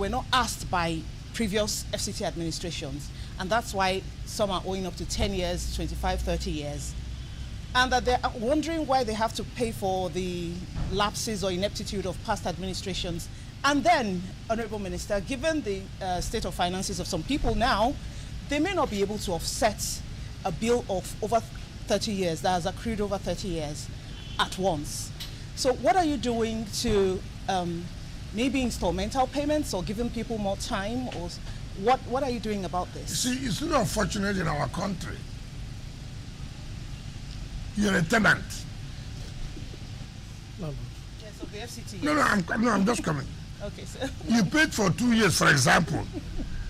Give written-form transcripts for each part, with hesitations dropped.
were not asked by previous FCT administrations, and that's why some are owing up to 10 years, 25, 30 years. And that they're wondering why they have to pay for the lapses or ineptitude of past administrations. And then, Honorable Minister, given the state of finances of some people now, they may not be able to offset a bill of over 30 years that has accrued over 30 years at once. So what are you doing to maybe installmental payments or giving people more time? Or what are you doing about this? You see, it's not unfortunate in our country. You're a tenant. Yes, of the FCT. No, I'm just coming. Okay, sir. You paid for 2 years, for example.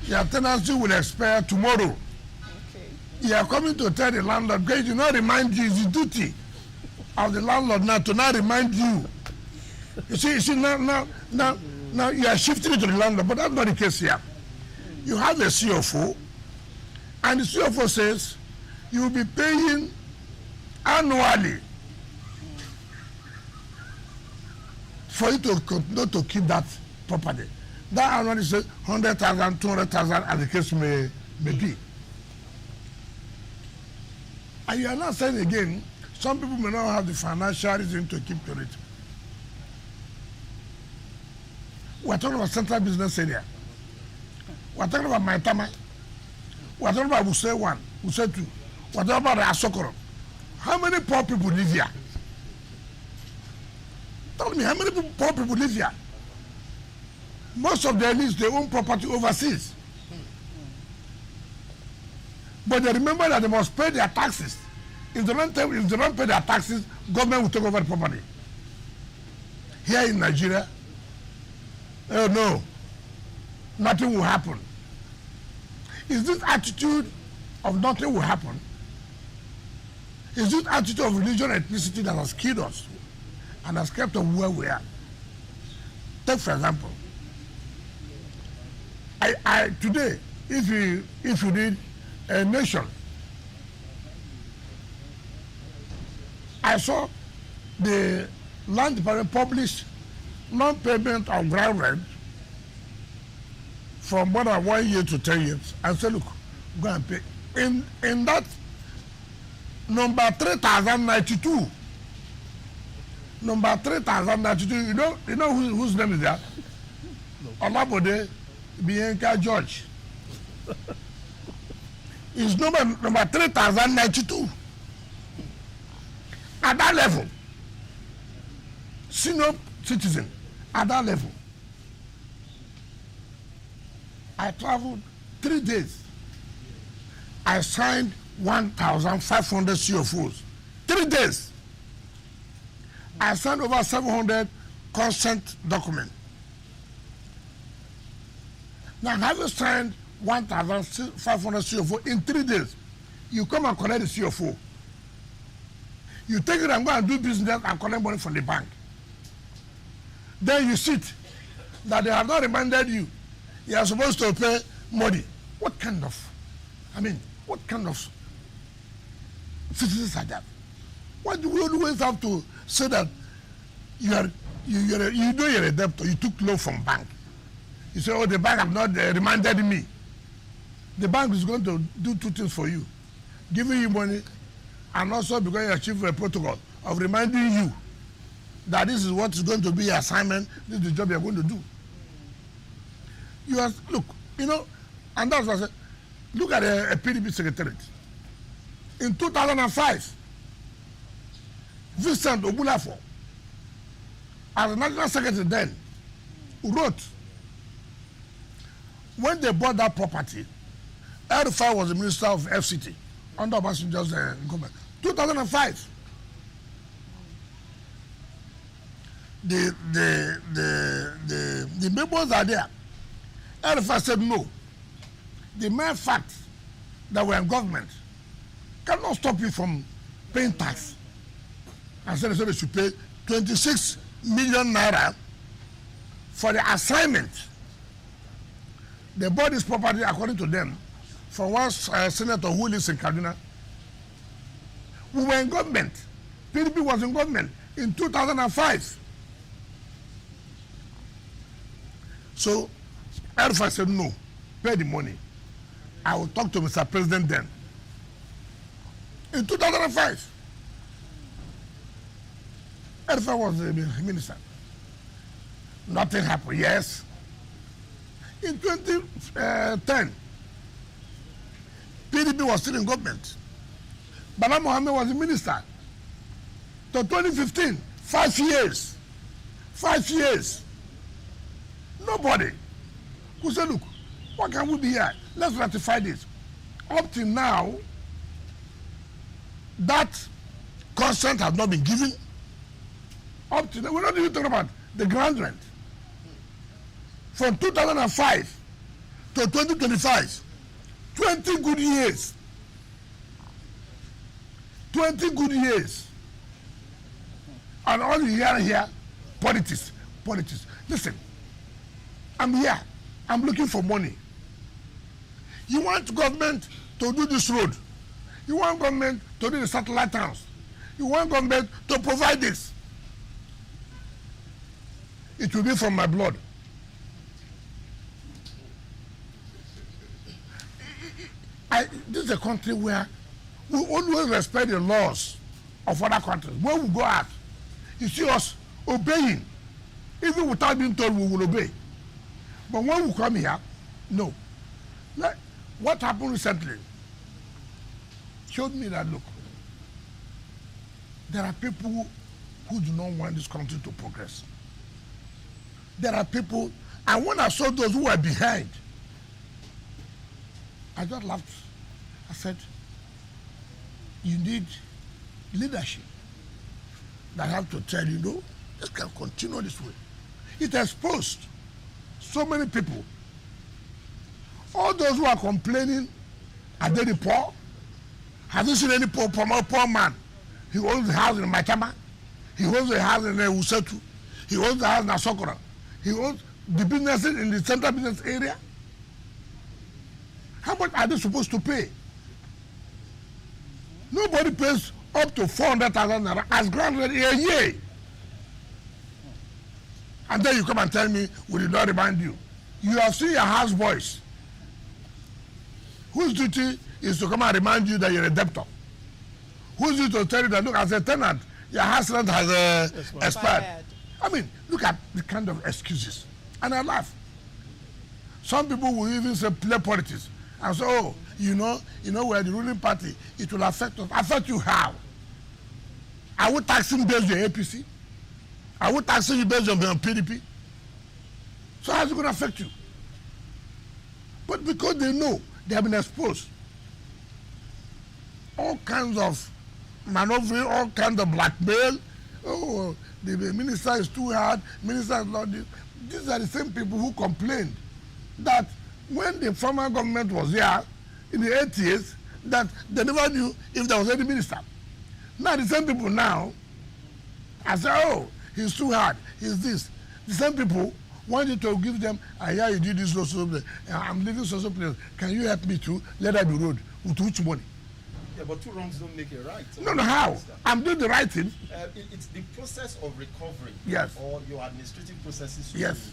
Your tenancy will expire tomorrow. Okay. You are coming to tell the landlord, because do not remind you, it's the duty of the landlord now to not remind you. You see, now you are shifting it to the landlord, but that's not the case here. You have a CFO, and the CFO says you will be paying annually for you to continue to keep that property. That annually says 100,000, 200,000, as the case may be. And you are not saying again, some people may not have the financial reason to keep to it. We are talking about central business area. We are talking about Maitama. We are talking about Wuse 1, Wuse 2. We are talking about Asokoro. How many poor people live here? Tell me, how many poor people live here? Most of their elites, they own property overseas. But they remember that they must pay their taxes. If they don't pay their taxes, government will take over the property. Here in Nigeria, oh no, nothing will happen. Is this attitude of nothing will happen? Is this attitude of religion and ethnicity that has killed us and has kept us where we are? Take for example, today, if you need a nation, I saw the land department publish non-payment of ground rent from more than 1 year to 10 years, and say, look, go and pay. In that number 3092, you know whose name is that? Olabode Bianca George. Is number 3092. At that level, senior citizen, at that level. I traveled 3 days. I signed 1,500 CFOs. 3 days. I signed over 700 consent documents. Now, having signed 1,500 CFO in 3 days, you come and collect the CFO. You take it and go and do business and collect money from the bank. Then you sit that they have not reminded you you are supposed to pay money. What kind of citizens are that? Why do we always have to say that you know you're a debtor, you took loan from bank? You say, oh, the bank have not reminded me. The bank is going to do 2 things for you: giving you money, and also because you achieve a protocol of reminding you that this is what is going to be your assignment, this is the job you're going to do. You are, look, and that's what I said. Look at a PDP secretariat. In 2005, Vincent Obulafo, as the national secretary then, wrote, when they bought that property, El-Rufai was the minister of FCT under Obasanjo's government. 2005. The members are there. El-Rufai said no. The mere fact that we're in government cannot stop you from paying tax. And so they should pay 26 million naira for the assignment. They bought this property, according to them, from one senator who lives in Kaduna. We were in government. PDP was in government in 2005. So Alpha said, no, pay the money. I will talk to Mr. President then. In 2005, Alpha was the minister. Nothing happened, yes. In 2010, PDP was still in government. Bala Mohammed was the minister. To 2015, 5 years. 5 years. Nobody who said, look, what can we be here? Let's ratify this. Up till now, that consent has not been given. Up to now, we're not even talking about the ground rent. From 2005 to 2025, 20 good years. 20 good years. And all you hear here, politics, politics. Listen, I'm here. I'm looking for money. You want government to do this road. You want government to do the satellite towns. You want government to provide this. It will be from my blood. This is a country where we always respect the laws of other countries. When we go out, you see us obeying. Even without being told, we will obey. But when we come here, no. Like, what happened recently showed me that, look, there are people who do not want this country to progress. There are people, and when I saw those who were behind, I just laughed. I said, you need leadership that have to tell you, no, this can continue this way. It exposed so many people. All those who are complaining, are they the poor? Have you seen any poor man? He owns a house in Machama. He owns a house in Usetu. He owns a house in Asokora. He owns the businesses in the central business area. How much are they supposed to pay? Nobody pays up to 400,000 naira as grant rent a year. And then you come and tell me we did not remind you. You have seen your house boys whose duty is to come and remind you that you're a debtor. Whose duty to tell you that, look, as a tenant, your house rent has expired. I mean, look at the kind of excuses. And I laugh. Some people will even say play politics. And say, oh, you know, we're the ruling party. It will affect us. Affect you how? Are we taxing based on APC? Are we taxing you based on PDP? So how's it going to affect you? But because they know they have been exposed, all kinds of maneuvering, all kinds of blackmail. Oh, the minister is too hard. Minister is not this. These are the same people who complained that when the former government was here in the 80s, that they never knew if there was any minister. Now the same people now, I say, oh, he's too hard, he's this. The same people want you to give them, I hear you did this social place, I'm living social place, can you help me to let that be road? With which money? Yeah, but two wrongs don't make a right. No, how? I'm doing the right thing. It's the process of recovery. Yes. Or your administrative processes. Yes.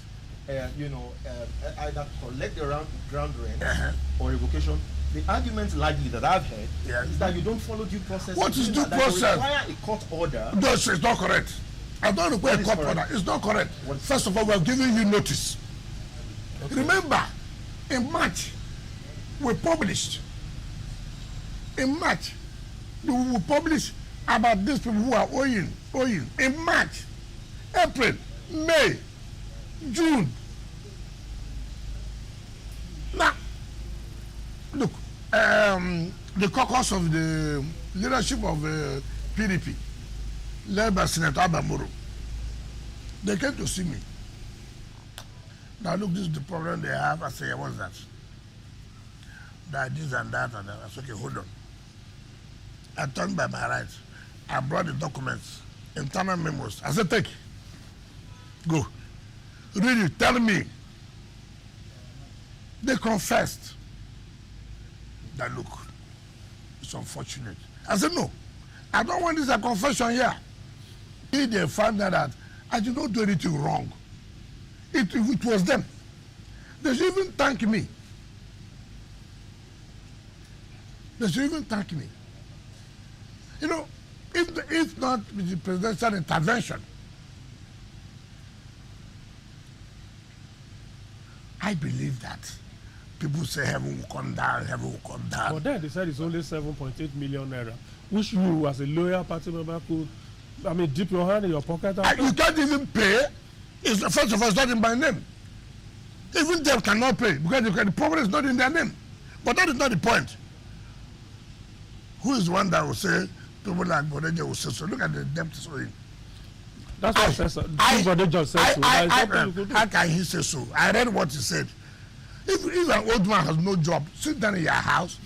Either collect the ground rent or revocation. The argument largely that I've heard is that you don't follow due process. What is due process? You require a court order. No, it's not correct. I don't require a court order. It's not correct. First of all, we're giving you notice. Okay. Remember, in March, we published. In March, we will publish about these people who are owing. In March, April, May, June. Now, look, the caucus of the leadership of PDP, led by Senator Abamuru, they came to see me. Now, look, this is the problem they have. I say, what's that? That this and that and that. I said, okay, hold on. I turned by my right. I brought the documents, internal memos. I said, take it. Go. Read it. Tell me. They confessed that, look, it's unfortunate. I said, no, I don't want this a confession here. They found out that I did not do anything wrong. It was them. They should even thank me. They should even thank me. You know, if not with the presidential intervention, I believe that people say heaven will come down, heaven will come down. But then they said it's only 7.8 million naira, which you as a loyal party member could, dip your hand in your pocket. You can't even pay. First of all, it's not in my name. Even them cannot pay because the problem is not in their name. But that is not the point. Who is the one that will say, people like Bodeja will say so? Look at the debt owing. That's what says so. Bodeja says so. How can he say so? I read what he said. If an old man has no job, sit down in your house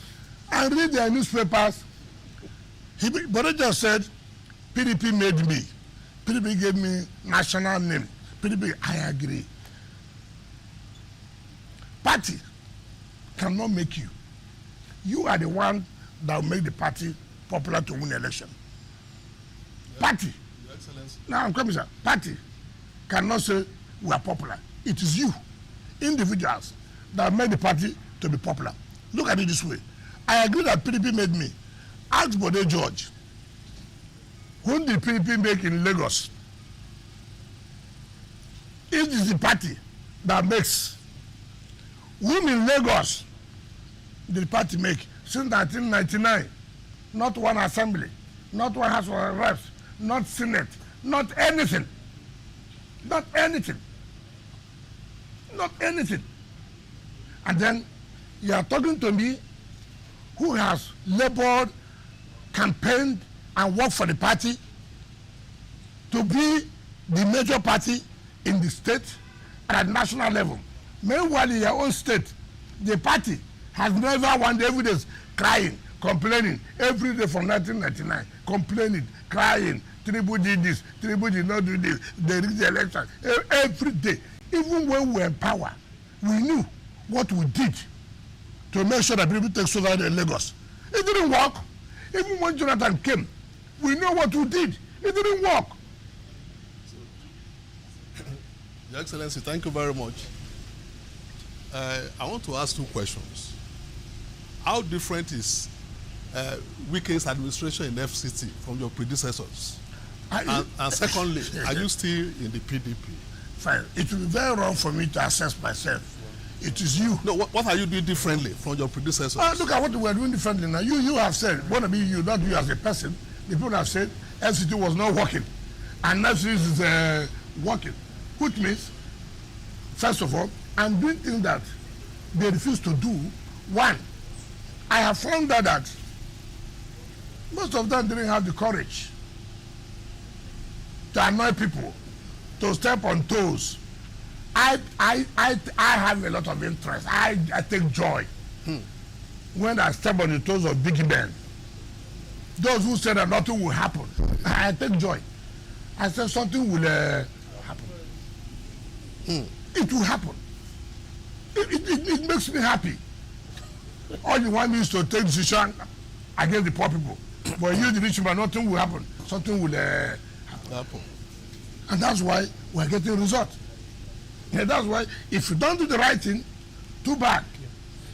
and read their newspapers. Bodeja said, PDP made me. PDP gave me national name. PDP, I agree. Party cannot make you. You are the one that will make the party popular to win election. Yeah. Party. Your Excellency. Now I'm coming, sir. Party cannot say we are popular. It is you, individuals, that make the party to be popular. Look at it this way. I agree that PDP made me. Ask Bode George, whom did PDP make in Lagos? It is the party that makes. Whom in Lagos did the party make since 1999? Not one assembly, not one House of Reps, not Senate, not anything. Not anything. Not anything. And then you are talking to me who has labored, campaigned, and worked for the party to be the major party in the state and at national level. Meanwhile, in your own state, the party has never won the evidence, crying, complaining every day from 1999, complaining, crying, Tinubu did this, Tinubu did not do this, they reached the election, every day. Even when we were in power, we knew what we did to make sure that people take over in Lagos. It didn't work. Even when Jonathan came, we know what we did. It didn't work. Your Excellency, thank you very much. I want to ask two questions. How different is Wike's administration in FCT from your predecessors? And secondly, are you still in the PDP? Fine. It will be very wrong for me to assess myself. It is you. No, what are you doing differently from your predecessors? Look at what we are doing differently now. You have said, want to be you, not you as a person. The people have said FCT was not working. And FCT is working. Which means, first of all, I'm doing things that they refuse to do. One, I have found out that most of them didn't have the courage to annoy people, to step on toes. I have a lot of interest. I take joy when I step on the toes of big men. Those who say that nothing will happen, I take joy. I say something will happen. It will happen. It makes me happy. All you want me is to take decision against the poor people. But you, the rich man, nothing will happen. Something will happen. And that's why we're getting results. And that's why if you don't do the right thing, too bad.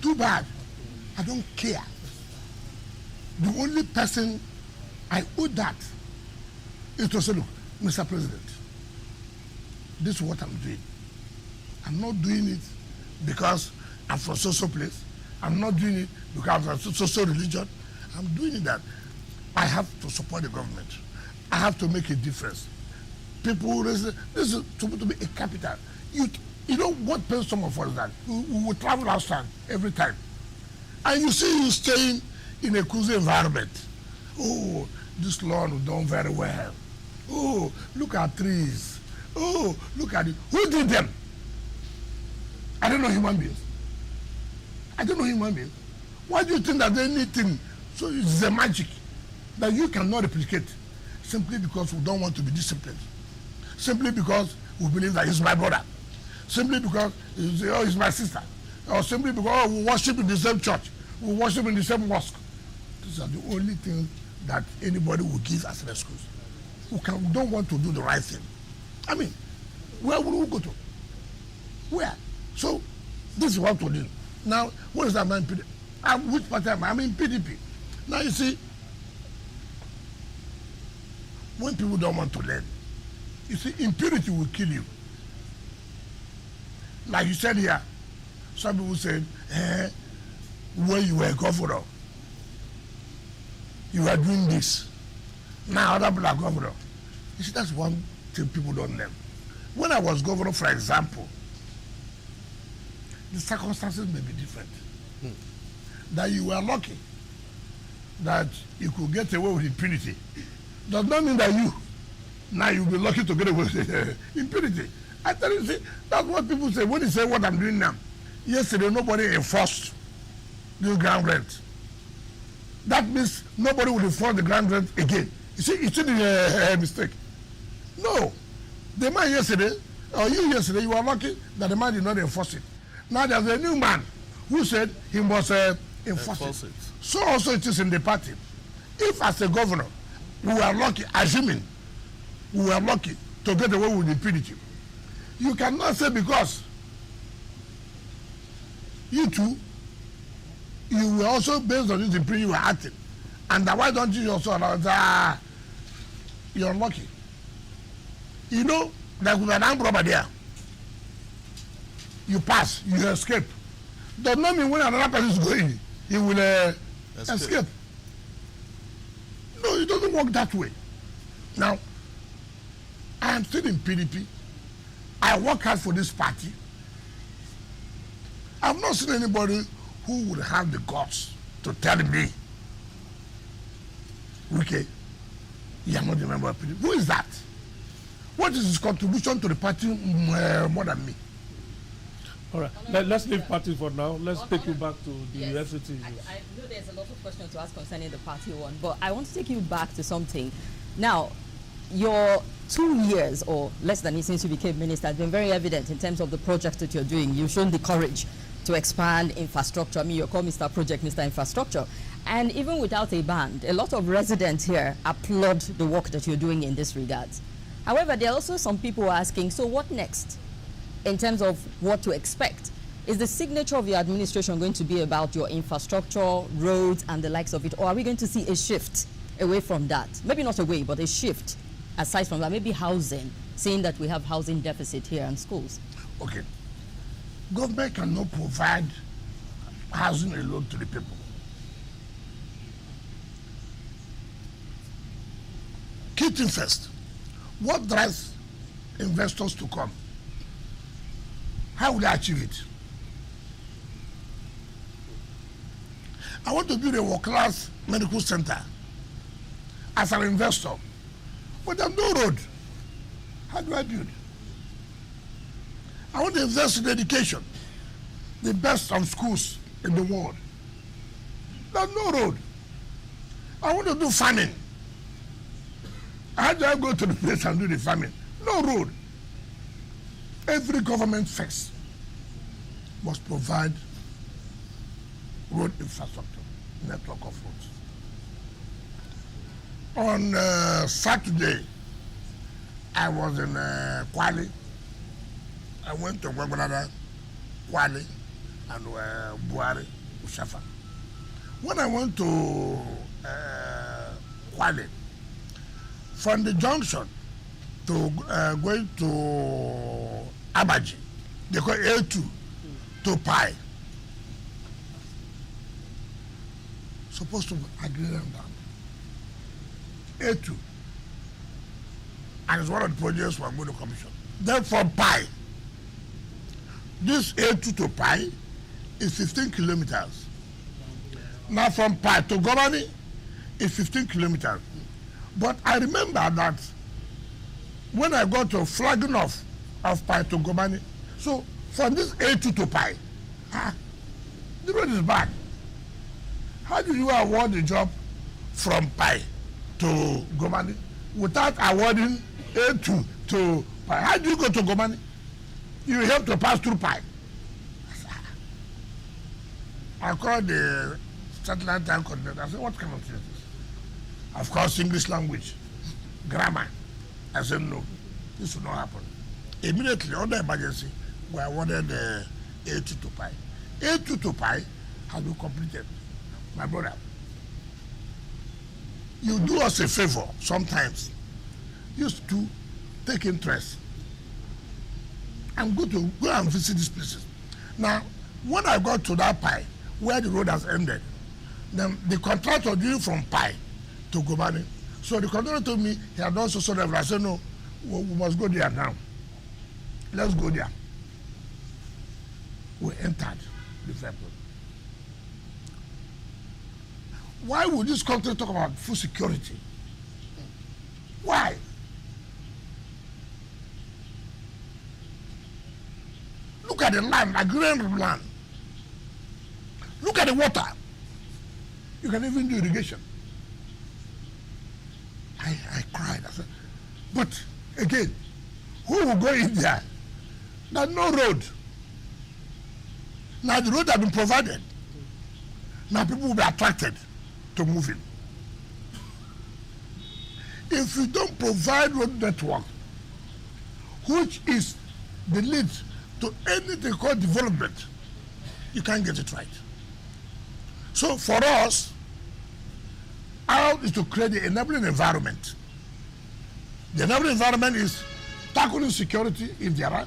Too bad. I don't care. The only person I owe that is to say, look, Mr. President, this is what I'm doing. I'm not doing it because I'm from social place. I'm not doing it because I'm from social religion. I'm doing it that I have to support the government. I have to make a difference. People, this is supposed to be a capital. You know what pains some of us that we will travel outside every time. And you see you staying in a cozy environment. Oh, this lawn was done very well. Oh, look at trees. Oh, look at it. Who did them? I don't know human beings. I don't know human beings. Why do you think that anything, so it's a magic that you cannot replicate simply because we don't want to be disciplined? Simply because we believe that he's my brother. Simply because he's my sister. Or simply because we worship in the same church. We worship in the same mosque. These are the only things that anybody will give as an excuse. We don't want to do the right thing. I mean, where will we go to? Where? So This is what we do. Now, what is that man? Which party am I? I'm in PDP. Now you see, when people don't want to learn, you see, impunity will kill you. Like you said here, some people said, when you were governor, you were doing this. Now other people are governor. You see, that's one thing people don't learn. When I was governor, for example, the circumstances may be different. That you were lucky that you could get away with impunity. Does not mean that now you'll be lucky to get away with impunity. I tell you, see, that's what people say. When you say what I'm doing now, yesterday nobody enforced the ground rent. That means nobody will enforce the ground rent again. You see the mistake. No. The man yesterday, or you yesterday, you were lucky that the man did not enforce it. Now there's a new man who said he must enforce it. So also it is in the party. If as a governor, we are lucky, assuming we are lucky to get away with impunity, you cannot say because you too, you were also based on this impunity you were acting. And why don't you also allow you're lucky? You know, there could be an armed robber there. You pass, you escape. Does not mean when another person is going, he will escape. No, it doesn't work that way. Now, I am still in PDP. I work hard for this party. I've not seen anybody who would have the guts to tell me, okay, you are not a member of PDP. Who is that? What is his contribution to the party more than me? All right, let's leave party for now. Let's take you back to the FCT. I know there's a lot of questions to ask concerning the party one, but I want to take you back to something. Now, your 2 years or less than it since you became minister has been very evident in terms of the projects that you're doing. You've shown the courage to expand infrastructure. I mean, you're called Mr. Project, Mr. Infrastructure. And even without a band, a lot of residents here applaud the work that you're doing in this regard. However, there are also some people asking, so what next in terms of what to expect? Is the signature of your administration going to be about your infrastructure, roads, and the likes of it? Or are we going to see a shift away from that? Maybe not away, but a shift aside from that. Maybe housing, seeing that we have housing deficit here and schools. Okay. Government cannot provide housing alone to the people. Key thing first. What drives investors to come? How will they achieve it? I want to build a world-class medical center as an investor, but there's no road. How do I build? I want to invest in education, the best of schools in the world. There's no road. I want to do farming. How do I go to the place and do the farming? No road. Every government first must provide road infrastructure, network of roads. On Saturday, I was in Parley. I went to Gwagwalada, Parley, and Buhari, Ushafa. When I went to Parley, from the junction to going to Abuja, they call A2 to Pi. Supposed to agree them down. A2. And it's one of the projects we're going to commission. Then from Pi, this A2 to Pi is 15 kilometers. Now from Pi to Gomani is 15 kilometers. But I remember that when I got to flagging off of Pi to Gomani, so from this A2 to Pi, the road is bad. How do you award the job from Pi to Gomani without awarding A2 to Pi? How do you go to Gomani? You have to pass through Pi. I called the satellite time coordinator. I said, what kind of thing is this? Of course, English language, grammar. I said, no, this will not happen. Immediately, under emergency, we awarded A2 to Pi. A2 to Pi has been completed. My brother, you do us a favor sometimes. Used to take interest. I'm going to go and visit these places. Now, when I got to that Pi, where the road has ended, then the contractor doing from Pi to Gomani. So the contractor told me he had done so level. I said, no, we must go there now. Let's go there. We entered the vehicle. Why would this country talk about food security? Why? Look at the land, agrarian land. Look at the water. You can even do irrigation. I cried. I said, but again, who will go in there? There's no road. Now the road has been provided. Now people will be attracted to move in. If you don't provide road network, which is the lead to anything called development, you can't get it right. So for us, how is to create the enabling environment. The enabling environment is tackling security if there are,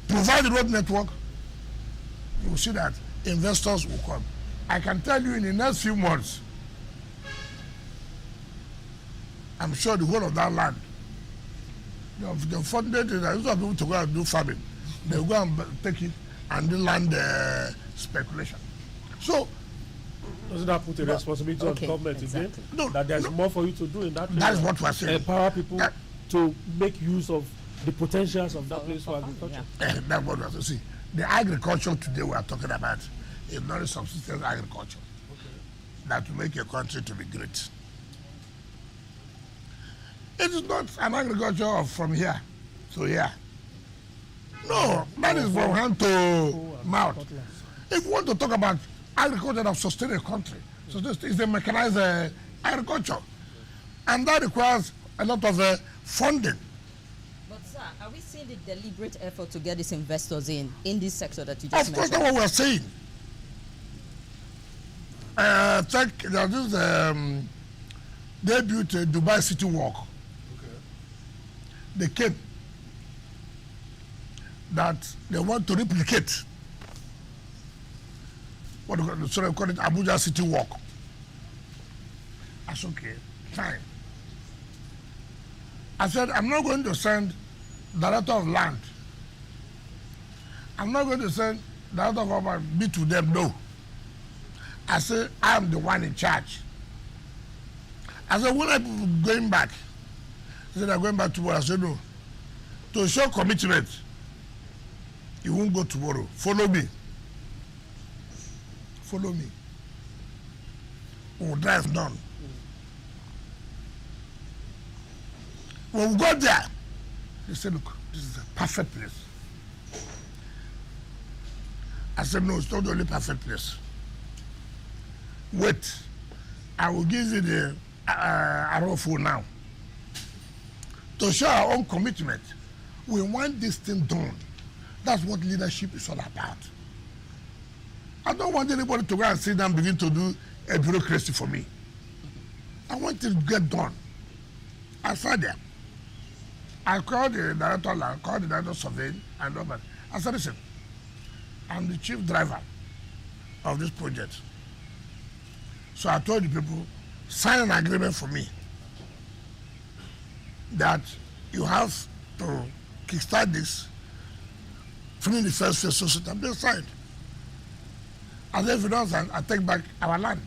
provide the road network. You will see that investors will come. I can tell you in the next few months, I'm sure the whole of that land, the funded, instead of people to go and do farming, they will go and take it and do land speculation. So, doesn't that put a responsibility on government again? No, that there's more for you to do in that place? That is what we're saying. Empower people to make use of the potentials of that place for agriculture. That's what we're saying. See, the agriculture today we are talking about is not a subsistence agriculture that will make a country to be great. It is not an agriculture of from here to here. No, that is from hand to mouth. If you want to talk about agriculture that sustain a country, so this is a mechanized agriculture, and that requires a lot of funding. But sir, are we seeing the deliberate effort to get these investors in this sector that you just mentioned? Of course, that's what we're saying. Check, there's this they built a Dubai City Walk. They came that they want to replicate what they call it Abuja City Walk. That's okay, fine. I said, I'm not going to send director of land. I'm not going to send director of urban be to them, no. I said, I'm the one in charge. I said, when are people going back? He said, they're going back tomorrow. I said, no. To show commitment, you won't go tomorrow. Follow me. Follow me. We'll drive done. When we got there, they said, look, this is a perfect place. I said, no, it's not the only perfect place. Wait, I will give you the arrow for now. To show our own commitment, we want this thing done. That's what leadership is all about. I don't want anybody to go and sit down and begin to do a bureaucracy for me. I want it to get done. I sat there. I called the director of land, called the director of surveying, and all that. I said, listen, I'm the chief driver of this project. So I told the people, sign an agreement for me that you have to kickstart this, finish the first phase, so that they signed. And if you don't sign, I take back our land.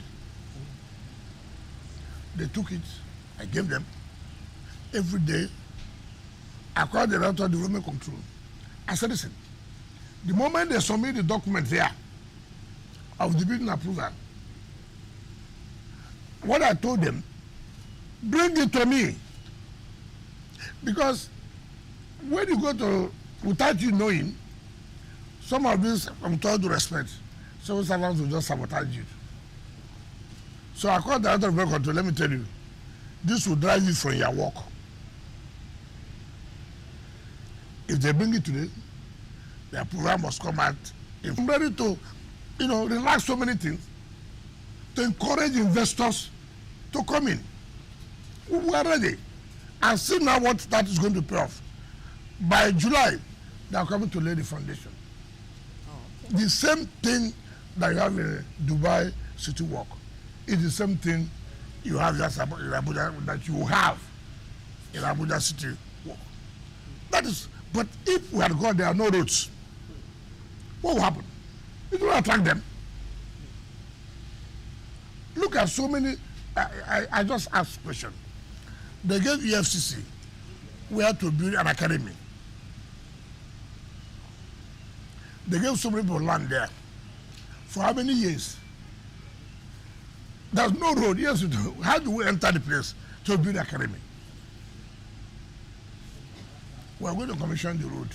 They took it, I gave them. Every day, I called the director of development control. I said, listen, the moment they submit the document here of the building approval, what I told them, bring it to me. Because when you go to, without you knowing, some of these, I'm told to respect, civil servants will just sabotage you. So I called the director of development control, let me tell you, this will drive you from your work. If they bring it today, the approval must come out I'm ready to, relax so many things, to encourage investors to come in. We are ready. And see now what that is going to pay off. By July, they are coming to lay the foundation. Oh, okay. The same thing that you have in Dubai City Walk is the same thing you have in Abuja, that you have in Abuja City Walk. That is, but if we had gone, there are no roads, what will happen? It will attract them. Look at so many. I just asked a question. They gave EFCC where to build an academy. They gave so many people land there. For how many years? There's no road. Yes, you do. How do we enter the place to build the academy? We're going to commission the road.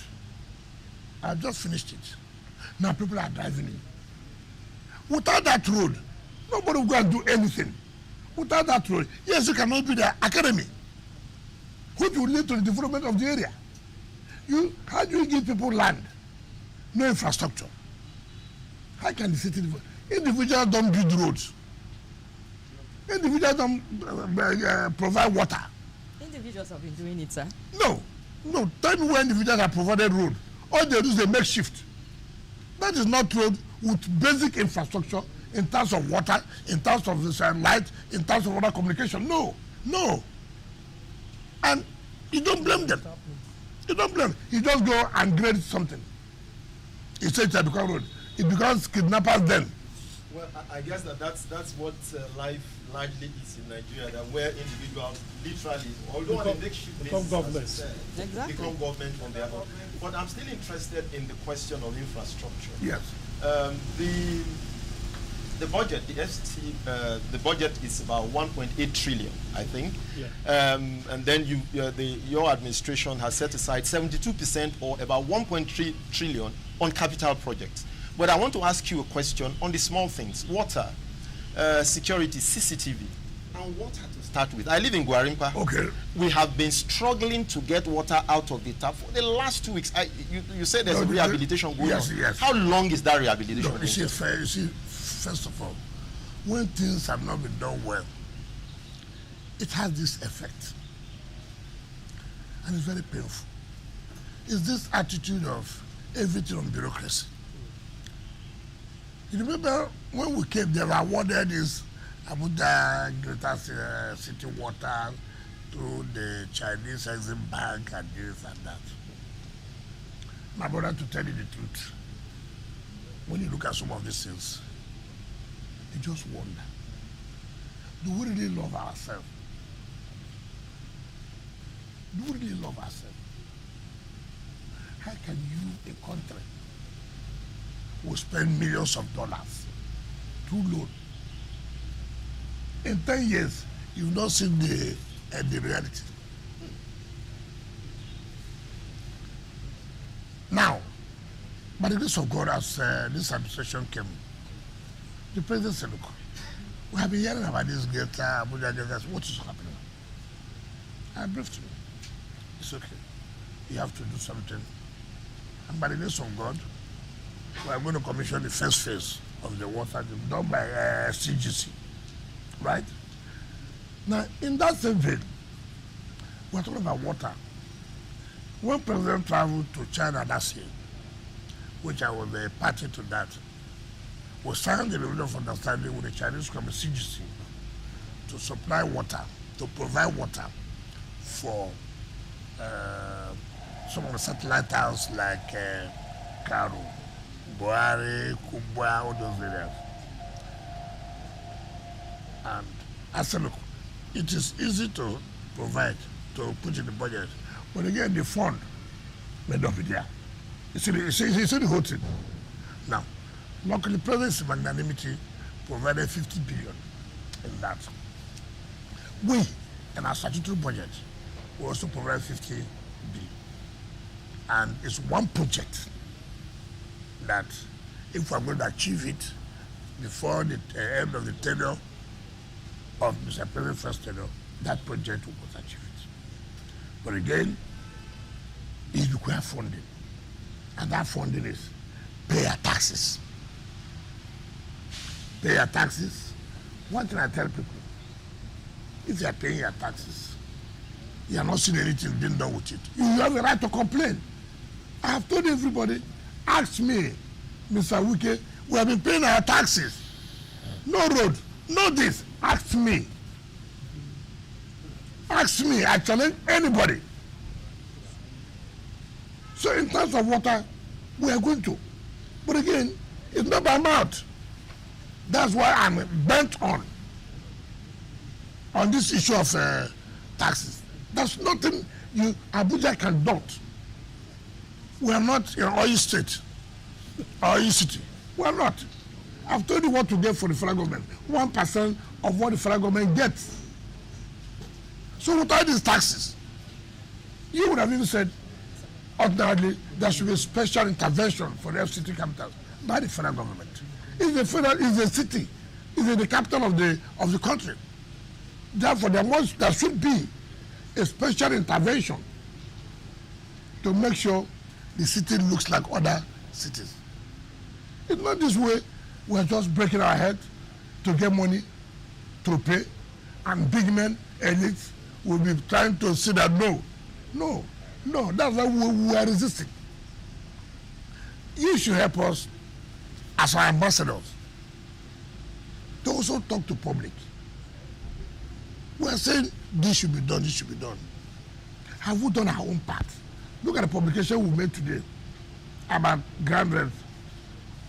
I've just finished it. Now people are driving in. Without that road, nobody will go and do anything. Without that road, yes, you cannot build the academy, which will lead to the development of the area. How do you give people land? No infrastructure. How can the city develop? Individuals don't build roads. Individuals don't provide water. Individuals have been doing it, sir. No. Tell me where individuals have provided road. All they do is they make shift. That is not road with basic infrastructure in terms of water, in terms of light, in terms of water communication. No. And you don't blame them. You don't blame them. You just go and grade something. You say it's a become road. It becomes kidnappers then. Well, I guess that's what life largely is in Nigeria, that where individuals literally, although on a makeshift basis, governments. Become government on their own. But I'm still interested in the question of infrastructure. Yes. The budget, the budget is about 1.8 trillion, I think. Yeah. And then your administration has set aside 72% or about 1.3 trillion on capital projects. But I want to ask you a question on the small things: water, security, CCTV, and water to start with. I live in Gwarimpa. Okay. We have been struggling to get water out of the tap for the last 2 weeks. You said there's a rehabilitation going on. Yes. How long is that rehabilitation? No, you see, first of all, when things have not been done well, it has this effect. And it's very painful. It's this attitude of everything on bureaucracy. You remember when we came, they were awarded this Abuja Greater City Water to the Chinese Exim Bank and this and that. My brother, to tell you the truth, when you look at some of these things, you just wonder, do we really love ourselves? Do we really love ourselves? How can you, a country, will spend millions of dollars to loan? In 10 years, you've not seen the reality. Now, by the grace of God, as this administration came, the president said, look, we have been hearing about this Greater Abuja, what is happening? I briefed him. It's okay. You have to do something. And by the grace of God, we are going to commission the first phase of the water done by CGC, right? Now, in that same vein, we're talking about water. When President traveled to China last year, which I was a party to that, we signed the memorandum of understanding with the Chinese company CGC to supply water, to provide water for some of the satellite towns like Karu, Buhari, Kubwa, all those areas. And I said, look, it is easy to provide, to put in the budget, but again, the fund may not be there. You see the whole thing. Now, luckily, President's magnanimity provided 50 billion in that. We, in our statutory budget, we also provide 50 billion. And it's one project that, if we're going to achieve it before the end of the tenure of Mr. President's first tenure, that project will achieve it. But again, it requires funding. And that funding is pay your taxes. Pay your taxes. One thing I tell people, if you are paying your taxes, you are not seeing anything being done with it, you have the right to complain. I have told everybody, ask me, Mr. Wike, we have been paying our taxes. No road, no this, ask me. Ask me, I challenge anybody. So in terms of water, we are going to. But again, it's not by mouth. That's why I'm bent on this issue of taxes. There's nothing Abuja cannot. We are not an oil state, oil city. We are not. I've told you what to get for the federal government. 1% of what the federal government gets. So without these taxes, you would have even said, ordinarily, there should be a special intervention for the FCT capitals by the federal government. It's the city, it's the capital of the country. Therefore, there should be a special intervention to make sure the city looks like other cities. It's not this way. We're just breaking our head to get money to pay, and big men, elites, will be trying to say that no. That's why we are resisting. You should help us as our ambassadors to also talk to public. We are saying this should be done, this should be done. Have we done our own part? Look at the publication we made today about grand rents.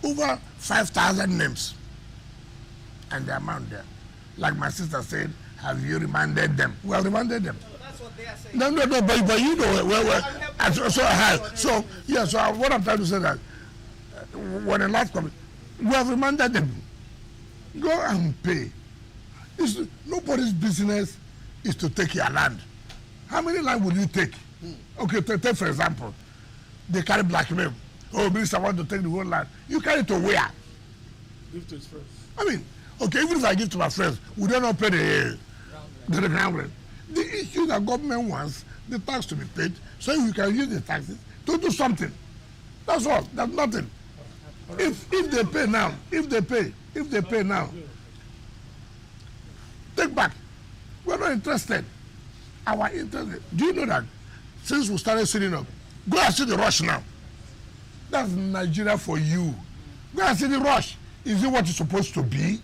Over 5,000 names and the amount there. Like my sister said, have you reminded them? We have reminded them. That's what they are saying. No, but you know, so what I'm trying to say that when the last comment, we have reminded them, go and pay. Nobody's business is to take your land. How many land will you take? Okay, take for example, they carry blackmail. Oh, minister, I want to take the whole land. You carry it to where? Give to his friends. I mean, okay, even if I give to my friends, we don't pay the ground rent. The issue that government wants the tax to be paid, so you can use the taxes to do something. That's all. That's nothing. If they pay now, take back. We're not interested. Our interest. Do you know that since we started sitting up, go and see the rush now. That's Nigeria for you. Go and see the rush. Is it what it's supposed to be?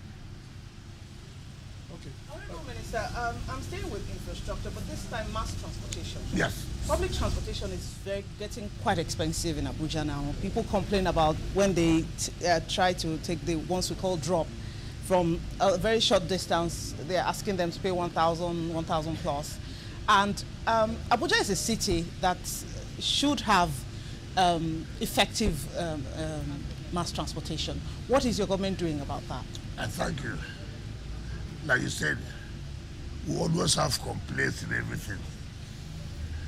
Okay. Honourable Minister, I'm staying with infrastructure, but this time mass transportation. Yes. Public transportation is getting quite expensive in Abuja now. People complain about when they try to take the ones we call drop from a very short distance. They're asking them to pay 1,000 plus. And Abuja is a city that should have effective mass transportation. What is your government doing about that? Thank you. Like you said, we always have complaints in everything.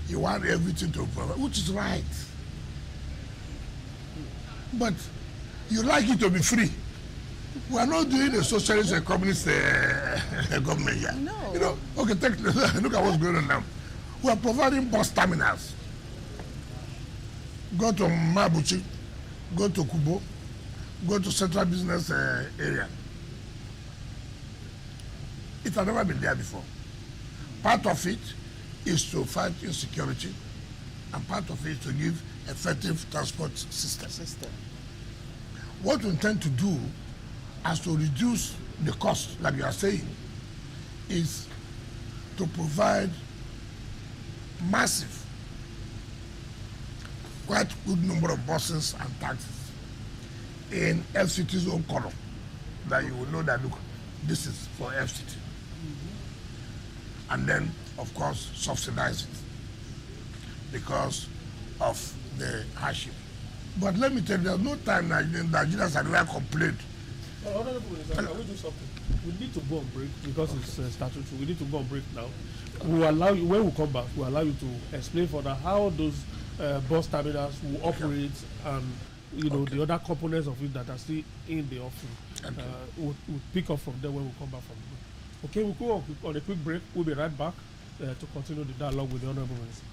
You want everything to provide, which is right. But you like it to be free. We are not doing a socialist and communist government here. No. You know, okay, look at what's going on now. We are providing bus terminals. Go to Mabuchi, go to Kubo, go to Central Business Area. It has never been there before. Part of it is to fight insecurity, and part of it is to give effective transport system. What we intend to do as to reduce the cost, like you are saying, is to provide massive, quite good number of buses and taxis in FCT's own column, that you will know that, look, this is for FCT. And then, of course, subsidize it because of the hardship. But let me tell you, there's no time Nigerians have ever complained. Honorable Minister, can we do something? We need to go on break because it's statutory. We need to go on break now. We will allow you, when we come back, we'll allow you to explain further how those bus terminals will operate and the other components of it that are still in the offering. We'll pick up from there when we come back from the break. Okay, we'll go on a quick break. We'll be right back to continue the dialogue with the Honorable Minister.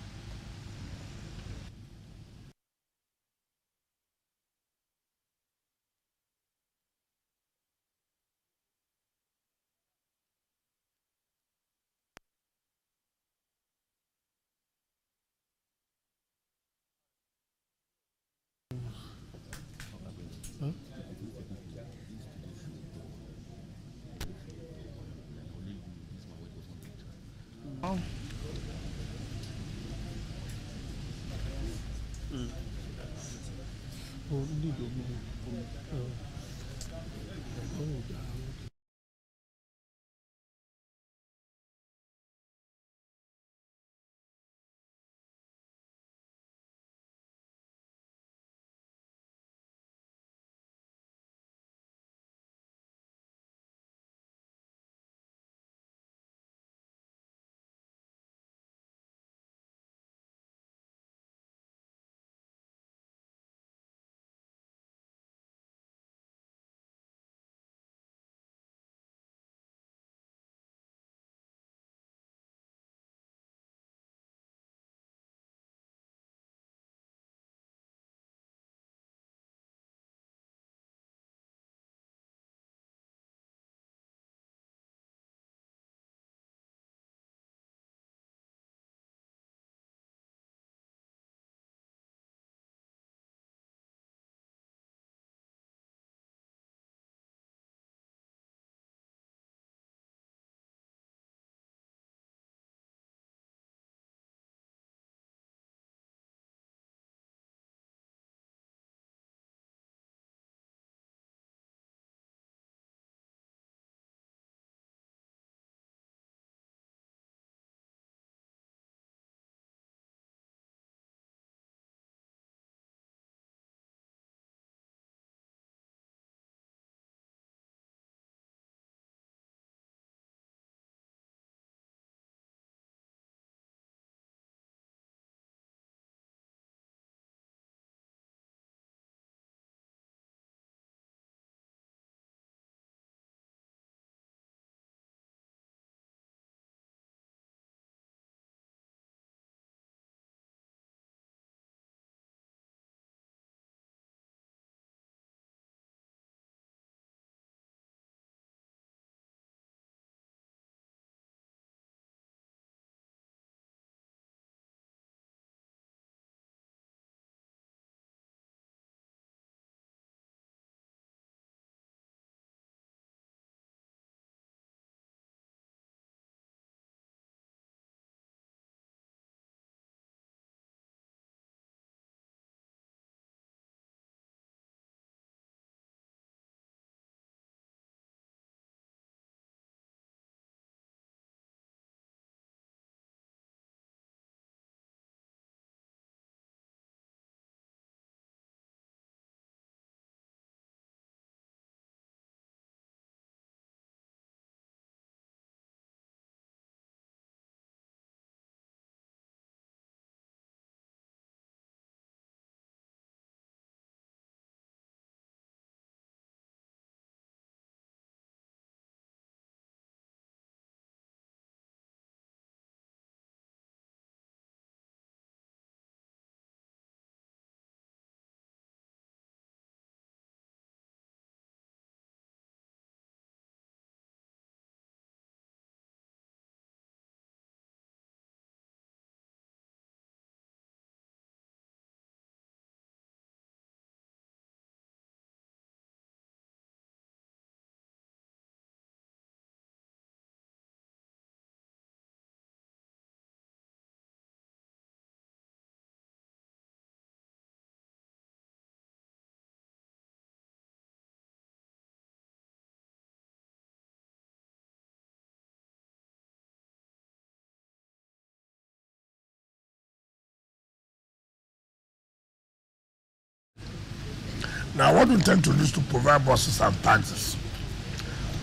Now, what we intend to do is to provide buses and taxis.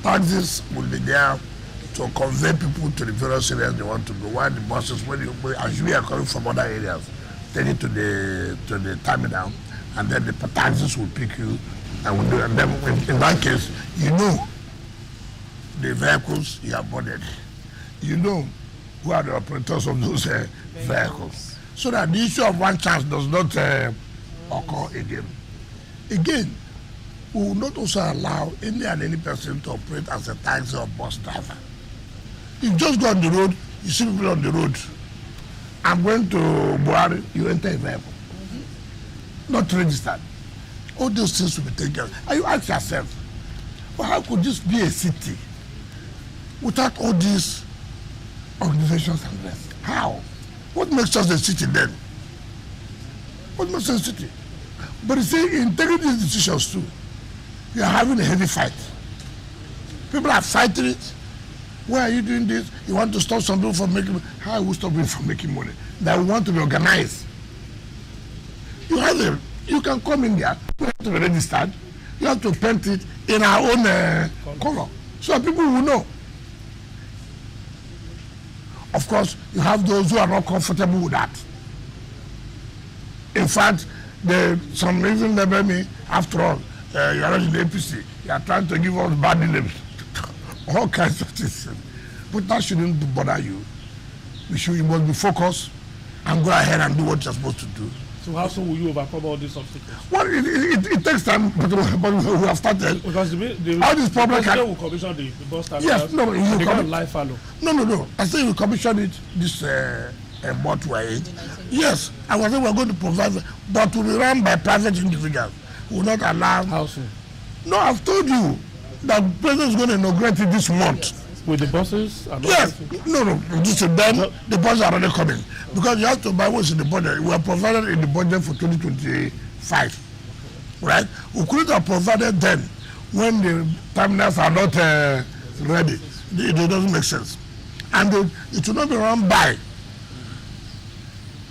Taxis will be there to convey people to the various areas they want to go. While the buses, as we are coming from other areas, take it to the terminal, and then the taxis will pick you, and then in that case, you know the vehicles you have boarded. You know who are the operators of those vehicles, so that the issue of one chance does not occur again. Again, we will not also allow any person to operate as a taxi or bus driver. You just go on the road, you see people on the road. I'm going to Buhari, you enter a vehicle. Not registered. All those things will be taken care of. And you ask yourself, well, how could this be a city without all these organizations and rest? How? What makes us a city then? What makes us a city? But you see, in taking these decisions too, you are having a heavy fight. People are fighting it. Why are you doing this? You want to stop some people from making money. How will stop people from making money? That we want to be organized. You can come in there, you have to be registered, you have to paint it in our own color, so people will know. Of course, you have those who are not comfortable with that. In fact, some reason they blame me, after all, you are in the APC, you are trying to give us bad names. All kinds of things. But that shouldn't bother you. You must be focused and go ahead and do what you're supposed to do. So how soon will you overcome all these obstacles? Well, it takes time, but we have started. Because all this problem will commission the bus stand. Yes, no, you got a live follow. No. I say we commission it this month we're in. Yes, I was saying we're going to provide, but to be run by private individuals. We will not allow. How soon? No, I've told you that the president is going to inaugurate it this month. With the buses? And yes. No. This is then the buses are already coming. Because you have to buy what's in the budget. We are provided in the budget for 2025. Right? We couldn't have provided then when the terminals are not ready. It doesn't make sense. And it will not be run by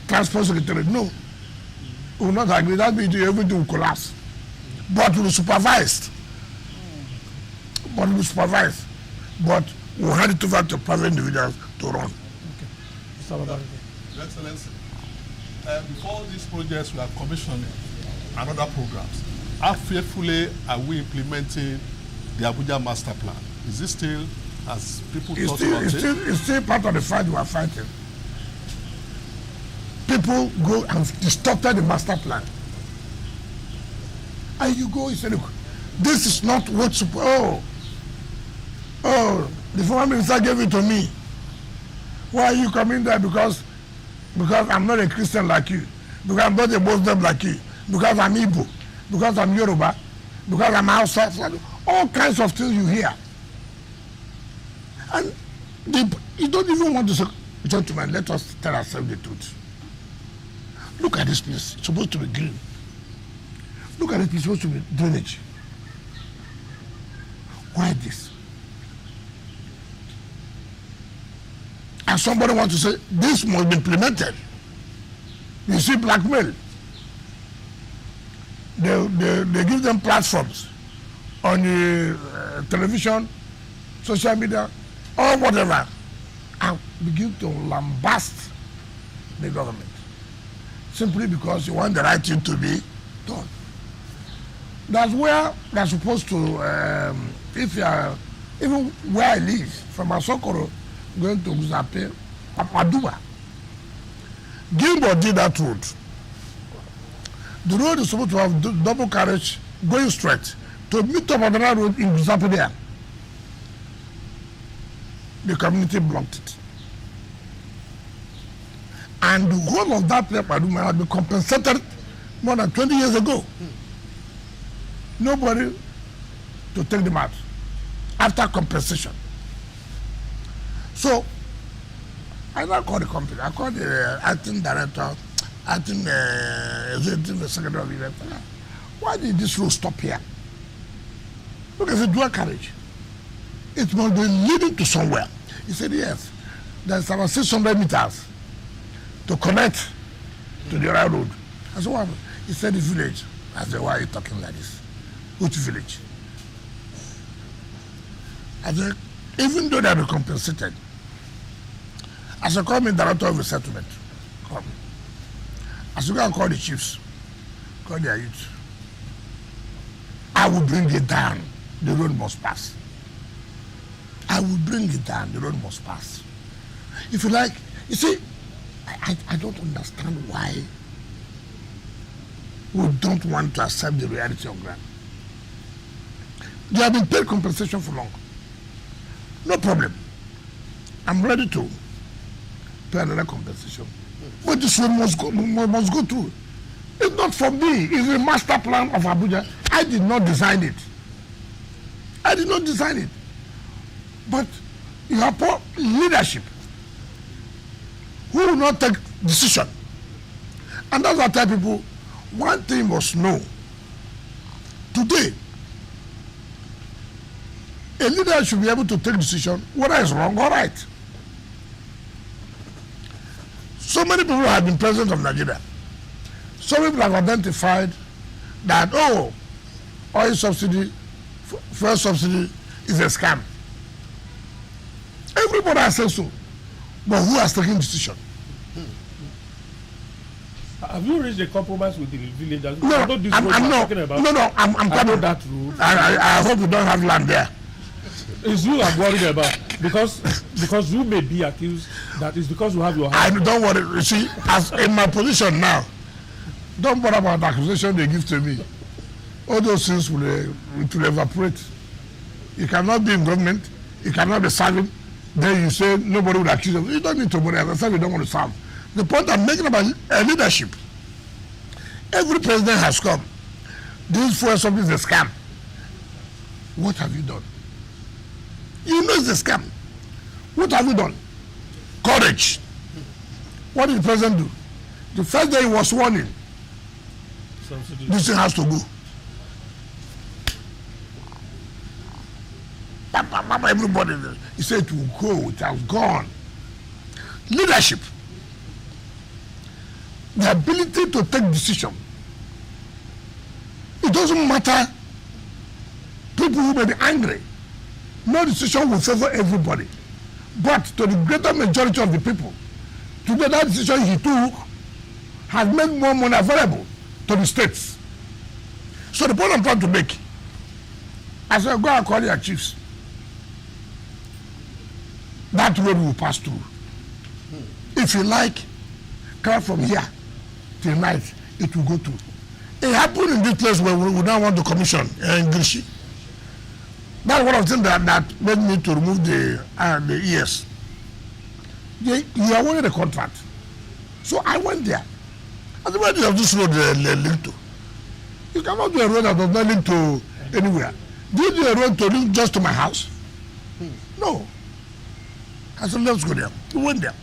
Transport Secretary. No. We will not agree. That means everything will collapse. But we will supervise. But we'll hand it over to private individuals to run. Okay. Your Excellency, before these projects we are commissioning and other programs, how faithfully are we implementing the Abuja master plan? Is it still as people talk about it? It's still part of the fight we are fighting. People go and distorted the master plan. And you go, you say, look, this is not what's supposed. Oh, the former minister gave it to me. Why are you coming there? Because I'm not a Christian like you. Because I'm not a Muslim like you. Because I'm Igbo. Because I'm Yoruba. Because I'm outside. All kinds of things you hear. And you don't even want to say, gentlemen, let us tell ourselves the truth. Look at this place. It's supposed to be green. Look at it. It's supposed to be drainage. Why this? And somebody wants to say, this must be implemented. You see blackmail. They give them platforms on the television, social media, or whatever, and begin to lambast the government. Simply because you want the right thing to be done. That's where they're supposed to, if you are, even where I live, from Asokoro, going to Guzape, Abuja. Gilbert did that road. The road is supposed to have double carriage going straight to meet up on the road in Guzape there. The community blocked it. And the whole of that place had been compensated more than 20 years ago. Nobody to take them out after compensation. So, I now called the company. I called the acting director, executive secretary of the event. Why did this road stop here? Look, it's a dual carriage. It must be leading to somewhere. He said, yes. There's about 600 meters to connect to the railroad. I said, what happened? He said, the village. I said, why are you talking like this? Which village? I said, even though they are compensated, I said, call me director of the settlement. Call me. I said, go and call the chiefs. Call their youth. I will bring it down. The road must pass. I will bring it down. The road must pass. If you like, you see, I don't understand why we don't want to accept the reality of ground. They have been paid compensation for long. No problem. I'm ready to pay another compensation. But this one must go through. It's not for me. It's the master plan of Abuja. I did not design it. I did not design it. But you have poor leadership who will not take decision. And that's why I tell people, one thing must know. Today, a leader should be able to take decision whether it's wrong or right. So many people have been president of Nigeria. Some people have identified that, oh, oil subsidy, fuel subsidy is a scam. Everybody has said so. But who has taken decision? Have you reached a compromise with the villagers? No, I'm coming. That road. I hope you don't have land there. It's you I'm worried about because you may be accused that it's because you have your house. I don't worry. You see, as in my position now, don't bother about the accusation they give to me. All those things will evaporate. You cannot be in government. You cannot be serving. Then you say nobody would accuse you. You don't need to worry. As I said, you don't want to serve. The point I'm making about leadership. Every president has come. This fuel subsidy is a scam. What have you done? You know it's a scam. What have you done? Courage. What did the president do? The first day he was sworn in, this thing has to go. Everybody, he said it will go, it has gone. Leadership. The ability to take decision. It doesn't matter people who may be angry. No decision will favor everybody. But to the greater majority of the people, today that decision he took has made more money available to the states. So the point I'm trying to make, I said, go and call your chiefs. That road will pass through. If you like, come from here till night, it will go through. It happened in this place where we now want to commission in Grishi. That's one of the things that made me to remove the ears. You awarded the contract. So I went there. And the way does this road link to? You cannot do a road that does not link to anywhere. Do you do a road to link just to my house? No. I said, let's go there. We went there.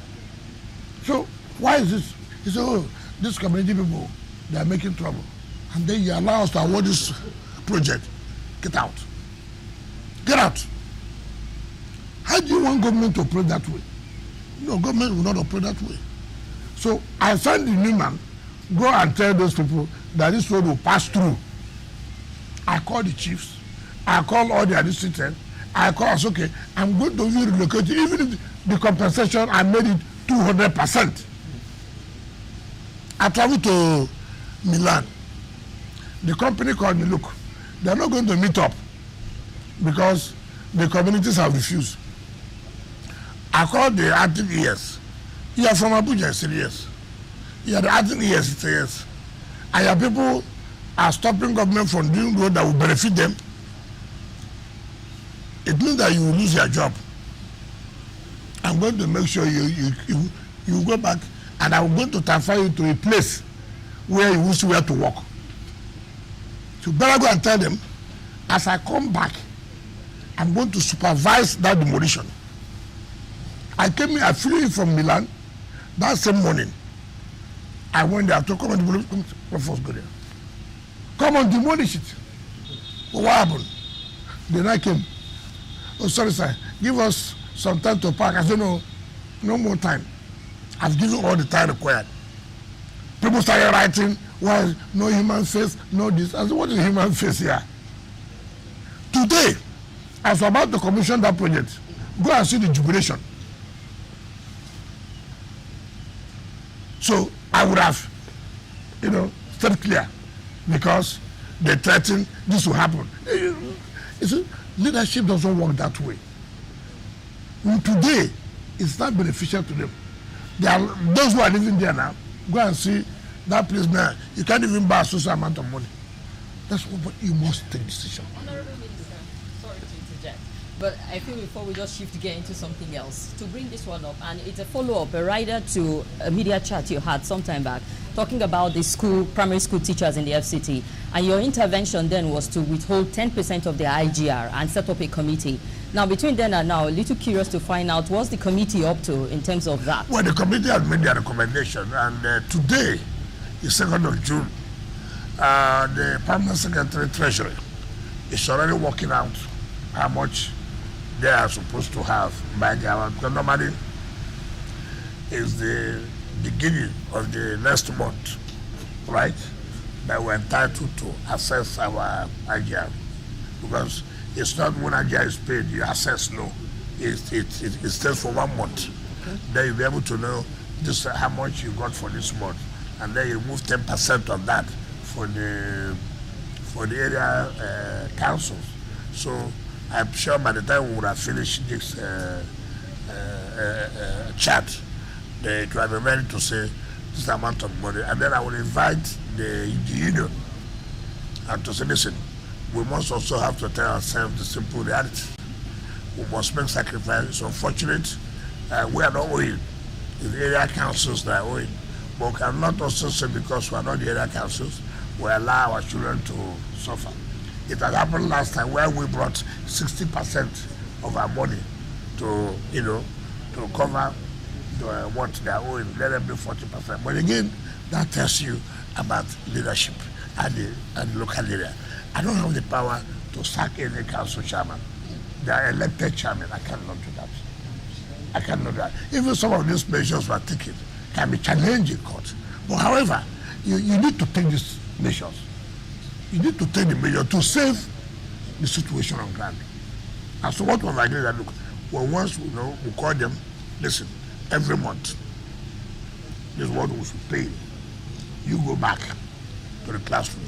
So why is this? He said, oh, these community people, they are making trouble. And then you allow us to award this project. Get out. Get out. How do you want government to operate that way? No, government will not operate that way. So I sent the new man, go and tell those people that this road will pass through. I called the chiefs. I called all the administrators. I said, okay, I'm going to relocate you. Even if the compensation, I made it 200%. I traveled to Milan. The company called me, look, they're not going to meet up because the communities have refused. I called the active ears. You are from Abuja, I said yes. You are the active ears, he said yes. And your people are stopping government from doing road that will benefit them. It means that you will lose your job. I'm going to make sure you go back, and I'm going to transfer you to a place where you will see where to work. So you better go and tell them, as I come back, I'm going to supervise that demolition. I flew in from Milan that same morning. I went there to come and demolish. Let's go there. Come on, demolish it. Well, what happened? Then I came. Oh, sorry, sir. Give us some time to park. I said, no more time. I've given all the time required. People started writing Why no human face, no this? I said, what is human face here? Today, as we're about to commission that project, go and see the jubilation. So I would have, stayed clear, because they threatened this will happen. Leadership doesn't work that way. Today, it's not beneficial to them. Those who are living there now, go and see that place now. You can't even buy a social amount of money. That's what you must take decision. Honorable Minister, sorry to interject, but I feel before we just shift gear into something else, to bring this one up, and it's a follow-up, a rider to a media chat you had some time back, talking about the primary school teachers in the FCT, and your intervention then was to withhold 10% of their IGR and set up a committee. Now, between then and now, a little curious to find out, what's the committee up to in terms of that? Well, the committee has made their recommendation, and today is 2nd of June. The Permanent Secretary Treasury is already working out how much they are supposed to have by the hour, because normally is the beginning of the next month, right, that we're entitled to assess our IGR, because it's not when IGR is paid you assess, no, it stays for 1 month. Okay. Then you'll be able to know this how much you got for this month, and then you move 10% of that for the area councils. So I'm sure by the time we would have finished this chat, it will be ready to say this amount of money, and then I will invite the union and to say, listen, we must also have to tell ourselves the simple reality. We must make sacrifices. It's unfortunate. We are not owing. It's the area councils that are owing. But we cannot also say because we are not the area councils, we allow our children to suffer. It has happened last time where we brought 60% of our money to cover what they are owing. Let them be 40%. But again, that tells you about leadership at the local area. I don't have the power to sack any council chairman. They are elected chairman. I cannot do that. I cannot do that. Even some of these measures were taken can be challenged in court. But however, you need to take these measures. You need to take the measure to save the situation on ground. And so what was I doing? That look, well, once we call them, listen, every month, this is what we should pay. You go back to the classroom.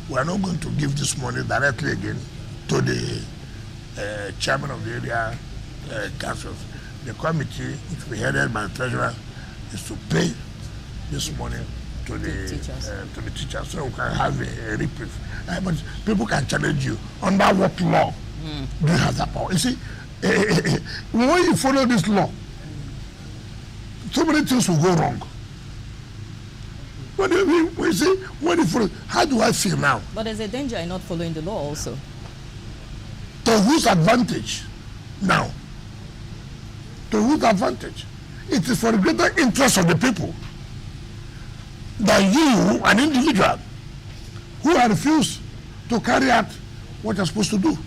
We are not going to give this money directly again to the chairman of the area councils. The committee, which we headed by the treasurer, is to pay this money to the teachers, so we can have a reprieve. But people can challenge you under what law do you have that power? You see, when you follow this law, so many things will go wrong. When you follow, how do I feel now? But there's a danger in not following the law also. To whose advantage now? To whose advantage? It is for the greater interest of the people that you, an individual, who are refused to carry out what you're supposed to do.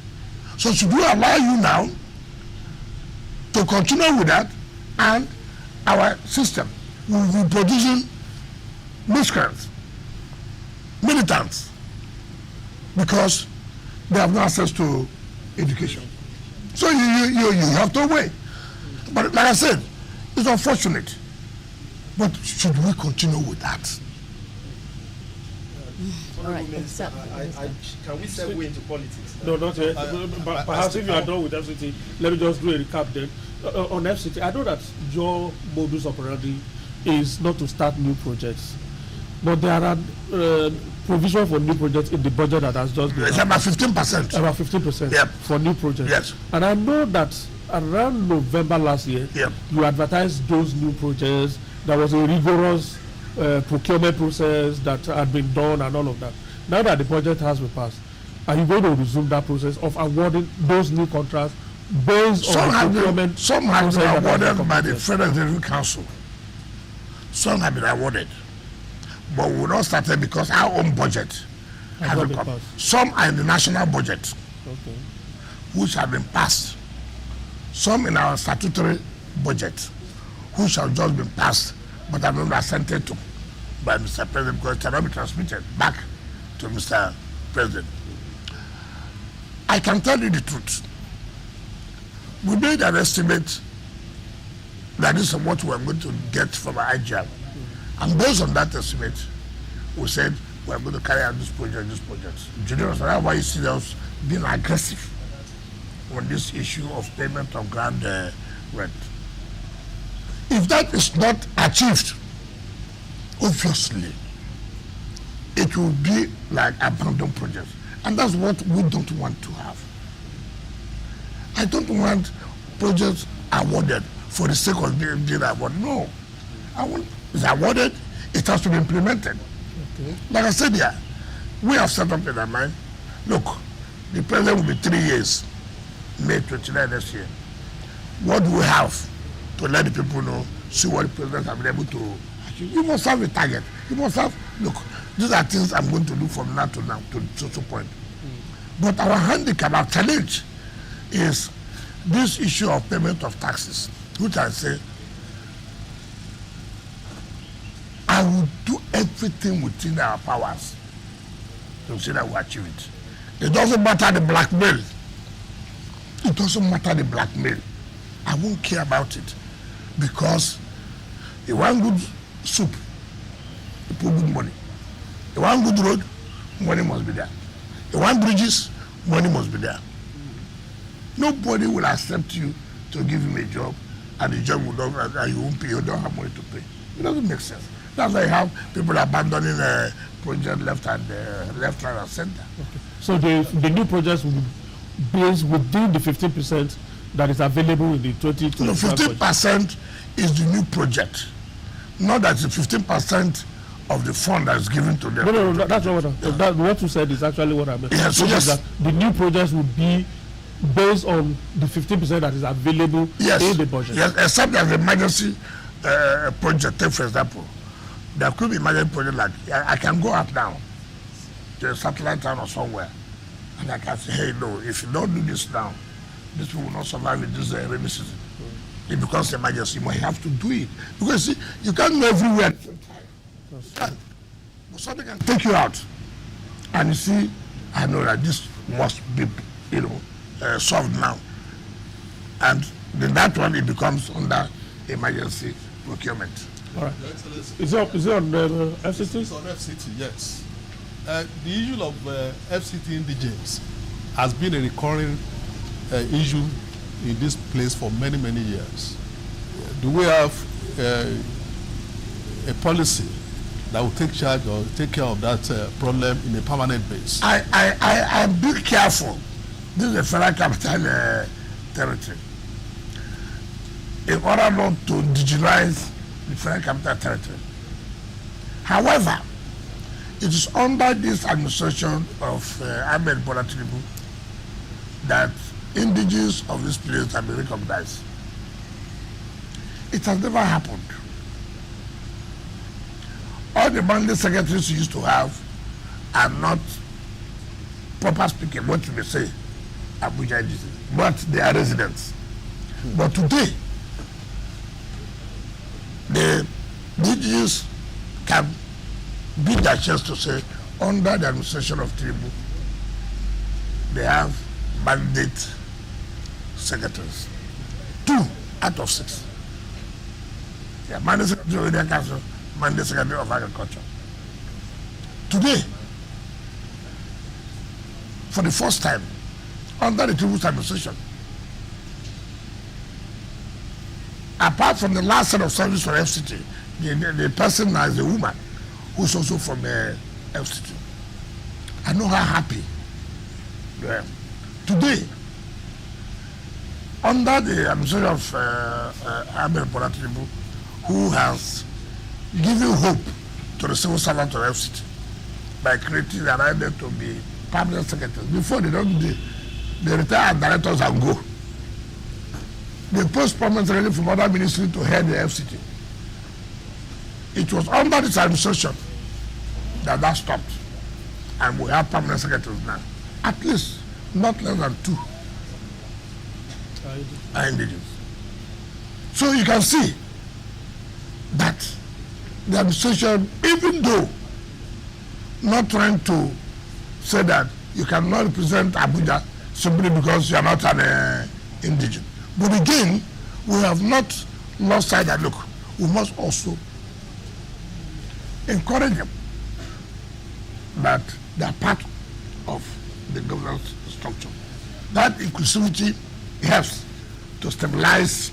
So should we allow you now to continue with that, and our system will be producing miscreants, militants, because they have no access to education. So you have to wait. But like I said, it's unfortunate. But should we continue with that? All right. Can we segue into politics? No, not yet. But perhaps if you are done with FCT, let me just do a recap then. On FCT, I know that your modus operandi is not to start new projects, but there are provision for new projects in the budget that has just been. It's about 15%. About 15% Yep. for new projects. Yes. And I know that around November last year, Yep. you advertised those new projects. There was a rigorous procurement process that had been done and all of that. Now that the project has been passed, are you going to resume that process of awarding those new contracts based on the procurement? Some have been awarded by the Federal Executive Council. Some have been awarded. But we will not start it because our own budget has been passed. Some are in the national budget, Okay. which have been passed. Some in our statutory budget, which have just been passed, but have not been assented to. by Mr. President because it cannot be transmitted back to Mr. President. I can tell you the truth. We made an estimate that this is what we are going to get from our IGR. And based on that estimate, we said we are going to carry out this project. That's why you see us being aggressive on this issue of payment of ground rent. If that is not achieved, obviously, it will be like abandoned projects. And that's what we don't want to have. I don't want projects awarded for the sake of being awarded. No. I want it's awarded, it has to be implemented. Okay. Like I said here, we have set up in our mind, look, the president will be 3 years, May 29 next year. What do we have to let the people know, see what the president has been able to achieve? You must have a target. You must have, look, these are things I'm going to do from now to so point. But our handicap, our challenge is this issue of payment of taxes, which I say, I will do everything within our powers to see that we achieve it. It doesn't matter the blackmail. It doesn't matter the blackmail. I won't care about it because you want good soup, you put good money. You want good road, money must be there. You want bridges, money must be there. Nobody will accept you to give him a job and the job will not, and you won't pay, you don't have money to pay. It doesn't make sense. That's why you have people abandoning a project left, right, and center. Okay. So the new projects will be based within the 15% that is available in the 2025 No, 15% is the new project. Not that the 15% of the fund that is given to them. No, that's not what what you said is actually what I meant. Yeah, so yes. That the new projects will be based on the 15% that is available in the budget. Yes, except as an emergency project. Take for example, there could be emergency project like I can go up now to a satellite town or somewhere, and I can say, hey, no, if you don't do this now, this people will not survive in this rainy season. It becomes an emergency. You might have to do it because see, you can't go everywhere at the same time. But something can take you out, and you see, I know that this must be, solved now, and then that one it becomes under emergency procurement. All right. Is it on the FCT? It's on FCT, yes. The issue of FCT indigents has been a recurring issue in this place for many, many years. Do we have a policy that will take charge or take care of that problem in a permanent basis? I'm being careful. This is a federal capital territory. In order not to digitalize the federal capital territory. However, it is under this administration of Ahmed Bola Tinubu that indigenous of this place have been recognized. It has never happened. All the mandate secretaries used to have are not, proper speaking, what you may say, Abuja, but they are residents. But today, the indigenous can beat their chest to say, under the administration of Tinubu, they have mandate secretaries. 2 out of 6. Yeah, mandate secretary of Indian Council, mandate secretary of Agriculture. Today, for the first time, under the Tinubu administration, apart from the last set of service for FCT, the person now is a woman who's also from FCT. I know how happy they are. Today, under the administration of Ahmed Bola Tinubu, who has given hope to the civil servant of FCT by creating an idea to be permanent secretaries. Before they don't do they retire as directors and go. They post permanent secretary from other ministry to head the FCT. It was under this administration that stopped. And we have permanent secretaries now. At least not less than 2 are indigenous. So you can see that the administration, even though not trying to say that you cannot represent Abuja simply because you are not an indigent. But again, we have not lost sight that, look, we must also encourage them that they are part of the governance structure. That inclusivity helps to stabilize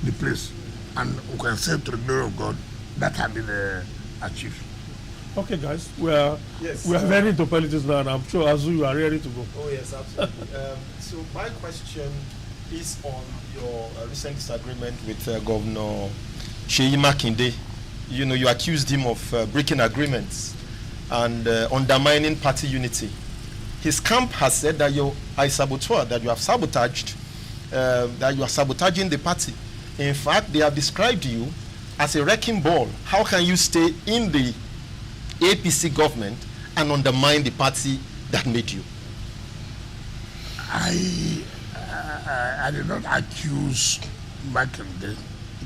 the place, and we can say to the glory of God that has been achieved. Okay, guys, we are very into politics now, and I'm sure Azu, you are ready to go. Oh yes, absolutely. So my question is on your recent disagreement with Governor Seyi Makinde. You know, you accused him of breaking agreements and undermining party unity. His camp has said that you are a saboteur, that you have sabotaged, that you are sabotaging the party. In fact, they have described you as a wrecking ball. How can you stay in the APC government and undermine the party that made you? I did not accuse Makinde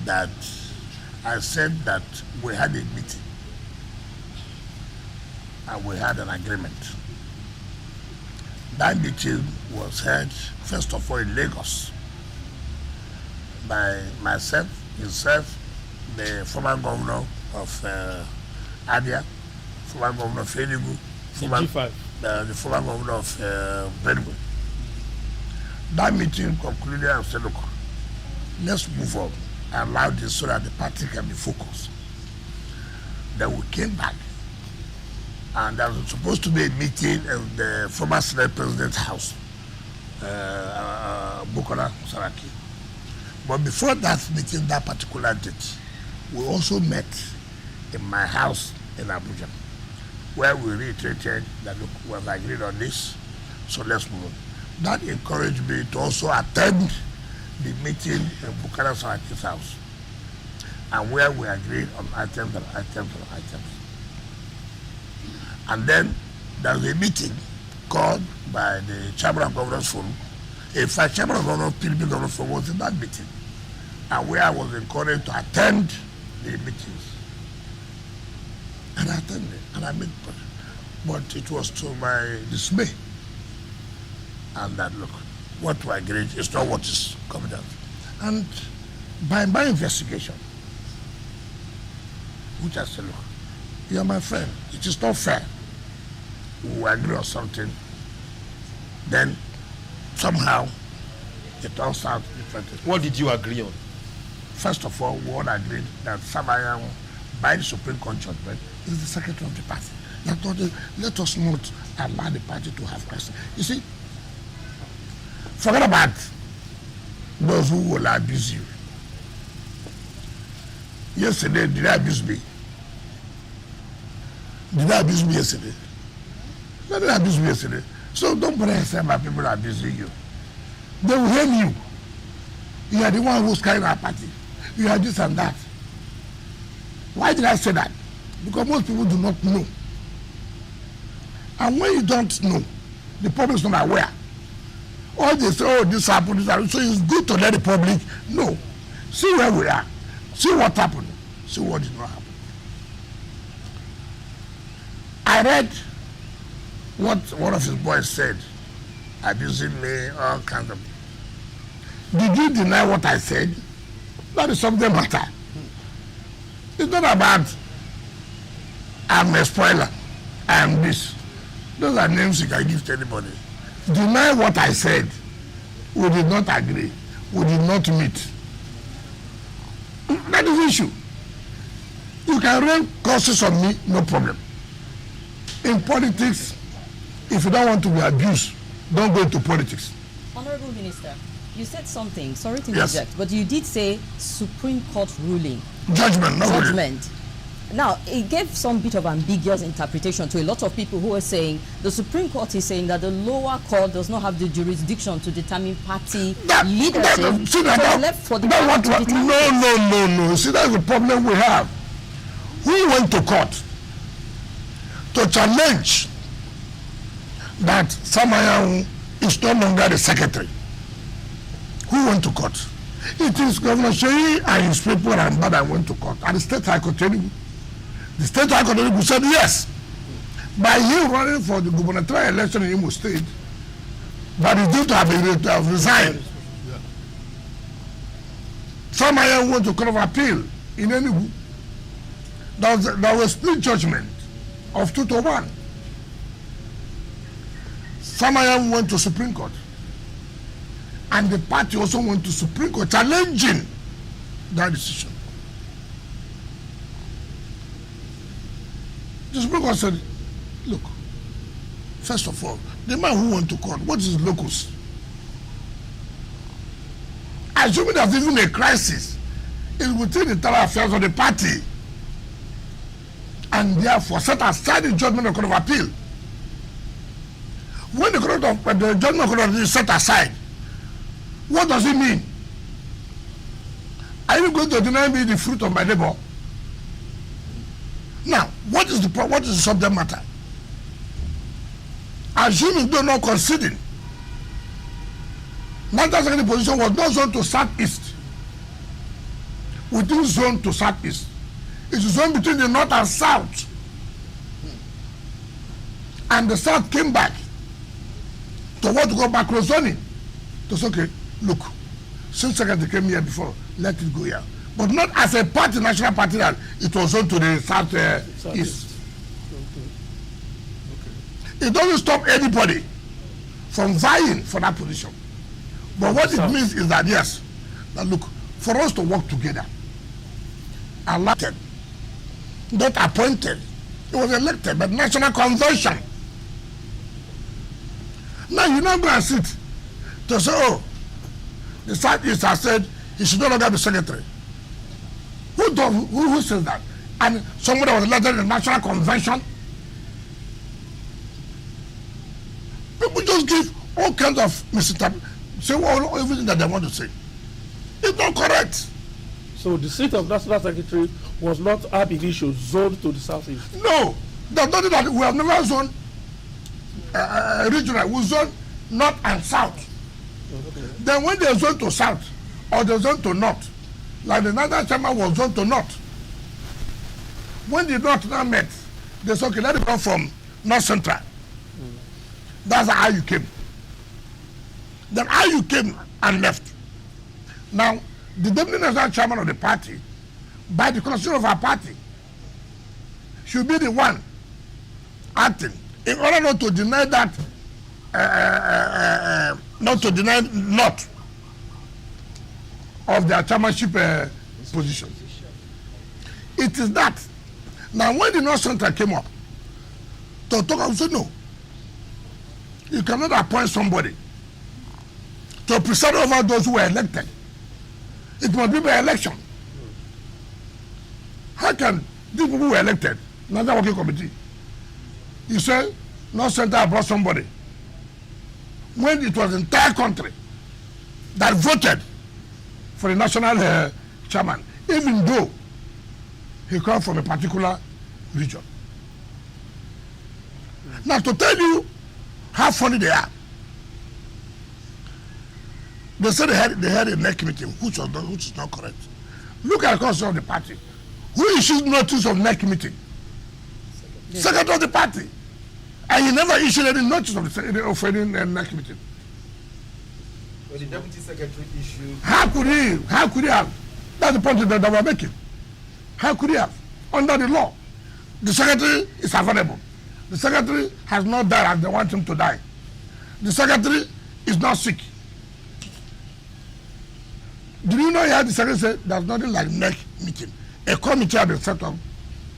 that. I said that we had a meeting and we had an agreement. That meeting was held, first of all, in Lagos by myself, himself, the former governor of Abia, former governor of Enugu, the former governor of Benue. That meeting concluded and said, look, let's move on. Allow this so that the party can be focused. Then we came back, and there was supposed to be a meeting in the former Senate President's house, Bukola Saraki. But before that meeting, that particular date, we also met in my house in Abuja, where we reiterated that, look, we have agreed on this, so let's move on. That encouraged me to also attend the meeting in Bukola Saraki's house, and where we agreed on items. And then there was a meeting called by the Chamber of Governors Forum. In fact, Chamber of Governors, PDP Governors Forum was in that meeting, and where I was encouraged to attend the meetings. And I attended, and I met, but it was to my dismay. And that, look, what we agreed is not what is coming out. And by my investigation, which I said, look, you are my friend, it is not fair. We agree on something, then somehow it turns out differently. What did you agree on? First of all, we all agreed that Samayang, by the Supreme Court judgment, is the secretary of the party. Let us not allow the party to have crisis. You see, forget about those who will abuse you. Yesterday, did I abuse me? Did I abuse me yesterday? No, they abused me yesterday. So don't bother yourself about people abusing you. They will hate you. You are the one who's carrying our party. You are this and that. Why did I say that? Because most people do not know. And when you don't know, the public is not aware. All they say, oh, this happened, this happened. So it's good to let the public know. See where we are. See what happened. See what did not happen. I read what one of his boys said, abusing me, all kinds of. Did you deny what I said? That is something matter. It's not about I'm a spoiler, I am this. Those are names you can give to anybody. Deny what I said. We did not agree. We did not meet. That is the issue. You can run courses on me, no problem. In politics, if you don't want to be abused, don't go into politics. Honorable Minister, you said something, sorry to interject, but you did say Supreme Court ruling. Judgment, not ruling. Judgment. Now, it gave some bit of ambiguous interpretation to a lot of people who are saying the Supreme Court is saying that the lower court does not have the jurisdiction to determine party leadership. So it's left for the party to determine. No. See, that's the problem we have. Who went to court to challenge that Samayang is no longer the secretary? Who went to court? It is Governor Seyi and his people and that went to court. And the state high court, The state high court said yes. By him running for the gubernatorial election in Imo State, but he's due to have resigned. Some went to Court of Appeal in Enugu. There was split judgment of 2-1. Some went to Supreme Court. And the party also went to Supreme Court challenging that decision. The Supreme Court said, look, first of all, the man who went to court, what is locus? Assuming there's even a crisis, it will take the internal affairs of the party and therefore set aside the judgment of the Court of Appeal. When the judgment of the Court of Appeal is set aside, what does it mean? Are you going to deny me the fruit of my labor? Now, what is the subject matter? Assuming they're not conceding, National Secretary position was not zoned to southeast. Within zone to southeast. It's a zone between the north and south. And the south came back to want to go back close zoning. To say, okay, look, since Secretary came here before, let it go here. But not as a party, national party, that it was zoned to the southeast. It doesn't stop anybody from vying for that position. But what it means is that, yes, that look, for us to work together, elected, not appointed, it was elected by National Convention. Now you now go and sit to say, oh, the Southeast has said he should no longer be secretary. Who says that? And somebody was elected in the National Convention. People just give all kinds of misinterpretation, say everything that they want to say. It's not correct. So the seat of National Secretary was not ab initio zoned to the southeast? No, there's nothing that we have never zoned regional. We zone north and south. Okay. Then when they zone to south or they zone to north, like the National Chairman was zoned to north. When the north now met, they said, okay, let it come from north central. That's how you came. Then how you came and left. Now, the Deputy National Chairman of the party, by the constitution of our party, should be the one acting in order not to deny that, not to deny not of their chairmanship position. It is that. Now, when the North Central came up to talk, I said, no, you cannot appoint somebody to preside over those who were elected. It must be by election. How can these people who were elected, National Working Committee, you say North Central brought somebody when it was the entire country that voted for the national chairman, even though he comes from a particular region. Now, to tell you how funny they are, they said they had a NEC meeting, which is not correct. Look at the constitution of the party. Who issued notice of NEC meeting? Secretary of the party. And he never issued any notice of any NEC meeting. But the deputy secretary issued. How could he have? That's the point that we're making. How could he have? Under the law, the secretary is available. The secretary has not died as they want him to die. The secretary is not sick. Did you know he had the secretary say there's nothing like NEC meeting? A committee has been set up,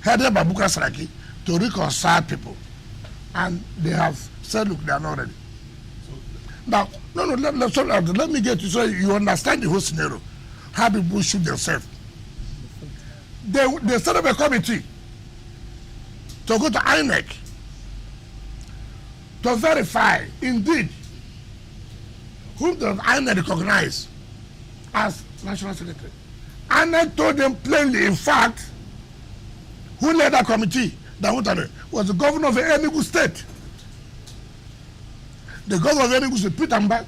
headed by Buka Saraki, to reconcile people. And they have said, look, they are not ready. Now, let me get you so you understand the whole scenario. How people shoot themselves. They set up a committee to go to INEC to verify, indeed, whom does INEC recognize as National Secretary. INEC told them plainly, in fact, who led that committee that went on it was the governor of the Enugu State. The governor of Enugu State, Peter Mba,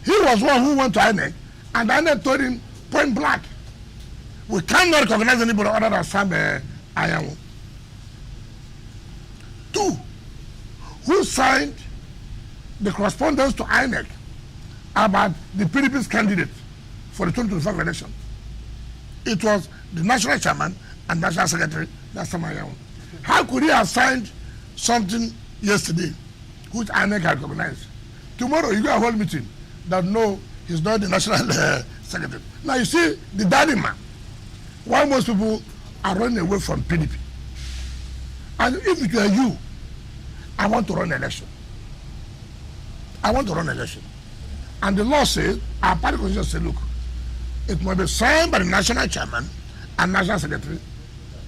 he was one who went to INEC, and INEC told him point blank, we cannot recognize anybody other than Sam Ayamu. 2, who signed the correspondence to INEC about the PDP's candidate for the 2025 election? It was the national chairman and national secretary, that's Ayamu. How could he have signed something yesterday which INEC had recognized? Tomorrow you go a whole meeting that no, he's not the national secretary. Now you see the dilemma. Why most people are running away from PDP. And if it were you, I want to run an election. I want to run an election. And the law says, our party constitution says, look, it must be signed by the national chairman and national secretary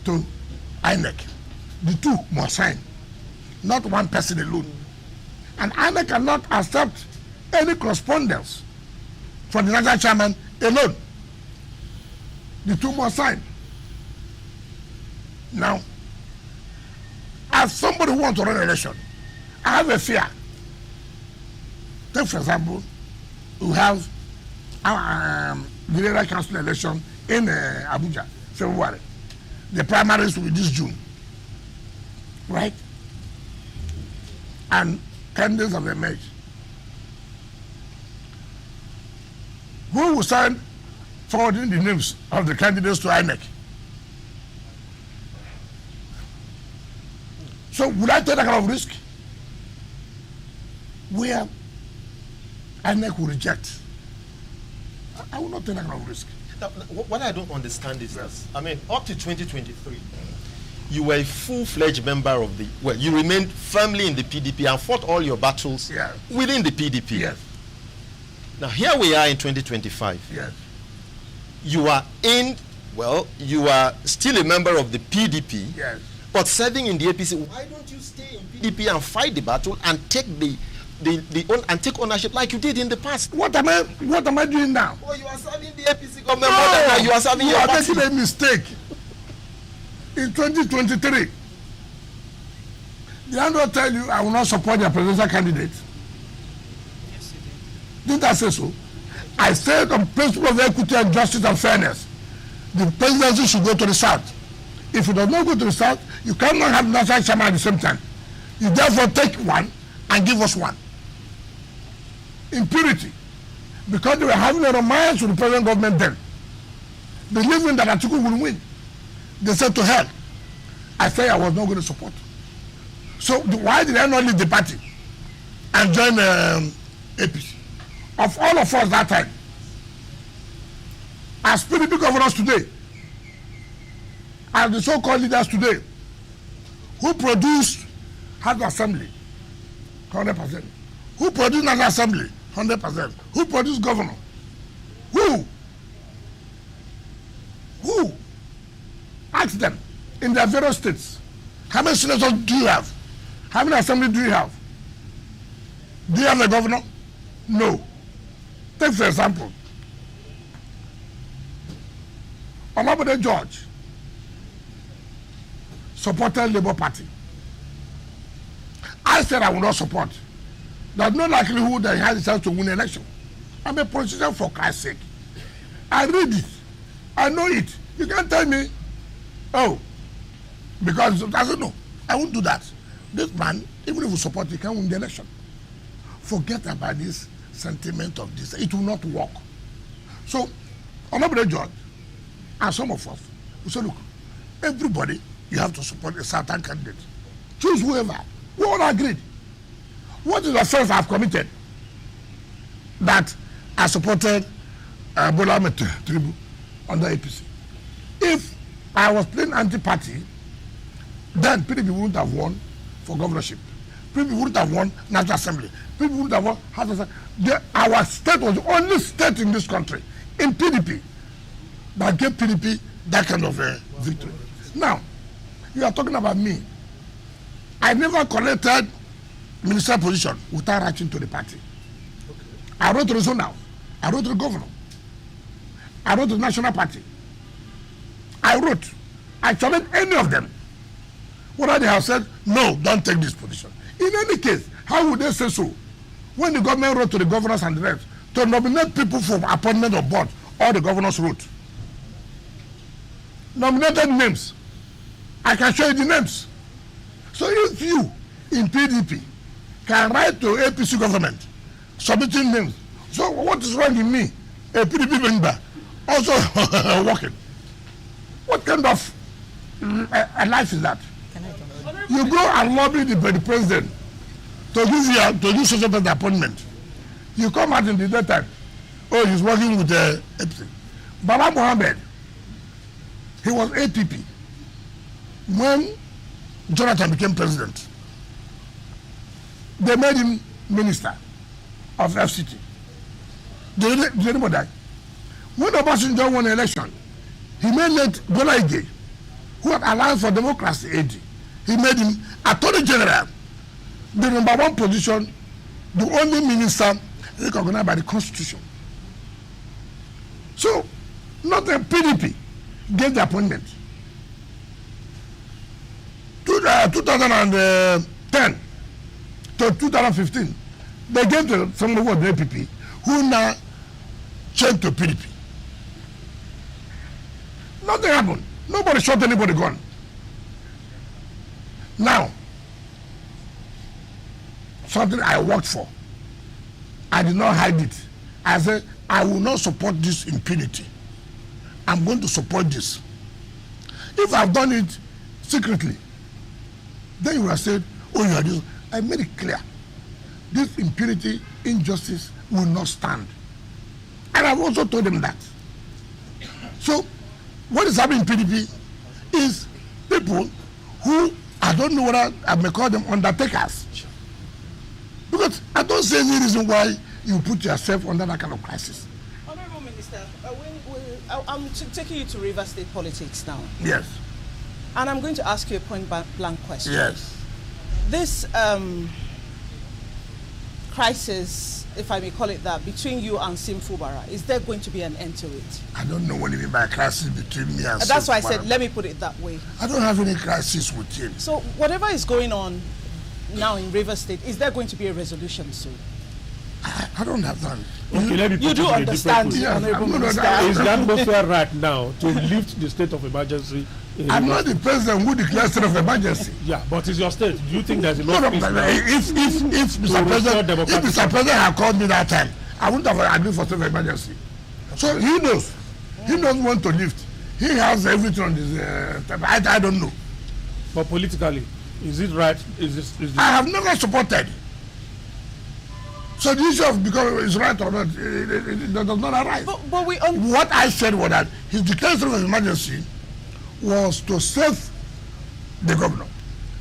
to INEC. The two must sign, not one person alone. And INEC cannot accept any correspondence from the national chairman alone. The two must sign. Now, as somebody who wants to run an election, I have a fear. Take, for example, we have our the area council election in Abuja, February. The primaries will be this June, right? And candidates have emerged. Who will sign forwarding the names of the candidates to INEC? So would I take that kind of risk? Where INEC will reject. I will not take that kind of risk. Now, what I don't understand is this. I mean, up to 2023, you were a full-fledged member of the, well, you remained firmly in the PDP and fought all your battles within the PDP. Yes. Now, here we are in 2025. Yes. You are in, well, you are still a member of the PDP, Yes. but serving in the APC. Why don't you stay in PDP and fight the battle and take and take ownership like you did in the past? What am I doing now? Oh, you are serving the APC government more than now. You are serving your party. You are making a mistake. In 2023, did I not tell you I will not support your presidential candidate? Yes, you did. Didn't I say so? I said on principle of equity and justice and fairness, the presidency should go to the south. If it does not go to the south, you cannot have national chairman at the same time. You therefore take one and give us one. Impurity. Because they were having a romance with the present government then, believing that Atiku will win. They said to hell. I said I was not going to support. So why did I not leave the party and join APC? Of all of us that time, as PDP governors today, as the so-called leaders today, who produced House Assembly, 100%. Who produced National Assembly, 100%. Who produced governor? Who? Ask them in their various states. How many senators do you have? How many assembly do you have? Do you have a governor? No. Take for example, Olabode George supported Labour Party. I said I will not support. There's no likelihood that he has a chance to win an election. I'm a politician for Christ's sake. I read it. I know it. You can't tell me, oh, because I said no, I won't do that. This man, even if we support, he can't win the election. Forget about this sentiment of this. It will not work. So, Olabode George and some of us, we say, look, everybody, you have to support a certain candidate. Choose whoever. We all agreed. What is the offense I've committed? That I supported Bola Ahmed Tinubu under APC. If I was playing anti-party, then PDP wouldn't have won for governorship. PDP wouldn't have won National Assembly. PDP wouldn't have won House of Assembly. Our state was the only state in this country in PDP that gave PDP that kind of victory. Now, you are talking about me. I never collected ministerial position without writing to the party. Okay. I wrote to the zonal. I wrote to the governor. I wrote to the national party. I challenged any of them. Whether they have said, no, don't take this position. In any case, how would they say so? When the government wrote to the governors and the rest to nominate people for appointment of board, all the governors wrote. Nominated names. I can show you the names. So if you in PDP can write to APC government submitting names, so what is wrong in me, a PDP member, also working? What kind of a life is that? You go and lobby the president to give social appointment. You come out in the daytime. Oh, he's working with the APC. Baba Mohammed, he was APP when Jonathan became president. They made him minister of FCT. Did anybody die? When Obasanjo won the election, he made late Bola Ige, who had Alliance for Democracy AD. He made him Attorney General, the #1 position, the only minister recognized by the Constitution. So, not the PDP gave the appointment. 2010 to 2015, they gave to somebody of the APP, who now changed to PDP. Nothing happened. Nobody shot anybody gun. Now, something I worked for, I did not hide it. I said, I will not support this impunity. I'm going to support this. If I've done it secretly, then you have said, oh, you are this. I made it clear. This impunity, injustice will not stand. And I've also told them that. So, what is happening in PDP is people who, I don't know whether I may call them undertakers. Because I don't see any reason why you put yourself under that kind of crisis. Honorable Minister, I'm taking you to River State politics now. Yes. And I'm going to ask you a point-blank question. Yes. This crisis, if I may call it that, between you and Sim Fubara, is there going to be an end to it? I don't know what you mean by a crisis between me and That's Sim why I Fubara. said, let me put it that way. I don't have any crisis with him. So whatever is going on now in River State, is there going to be a resolution soon? I don't have that. Okay, let me You put do it in a understand, different way. Honorable I'm not- Minister. Is the atmosphere right now to lift the state of emergency? In I'm River not the president who declares state of emergency. Yeah, but it's your state. Do you think there's No, enough no, peace now? if Mr. President had called me that time, I wouldn't have agreed for state of emergency. So he knows. He doesn't want to lift. He has everything on his. I don't know. But politically, is it right? Is this I have never supported. So the issue of because it's right or not, it does not arise. But we What I said was that his declaration of emergency was to save the governor,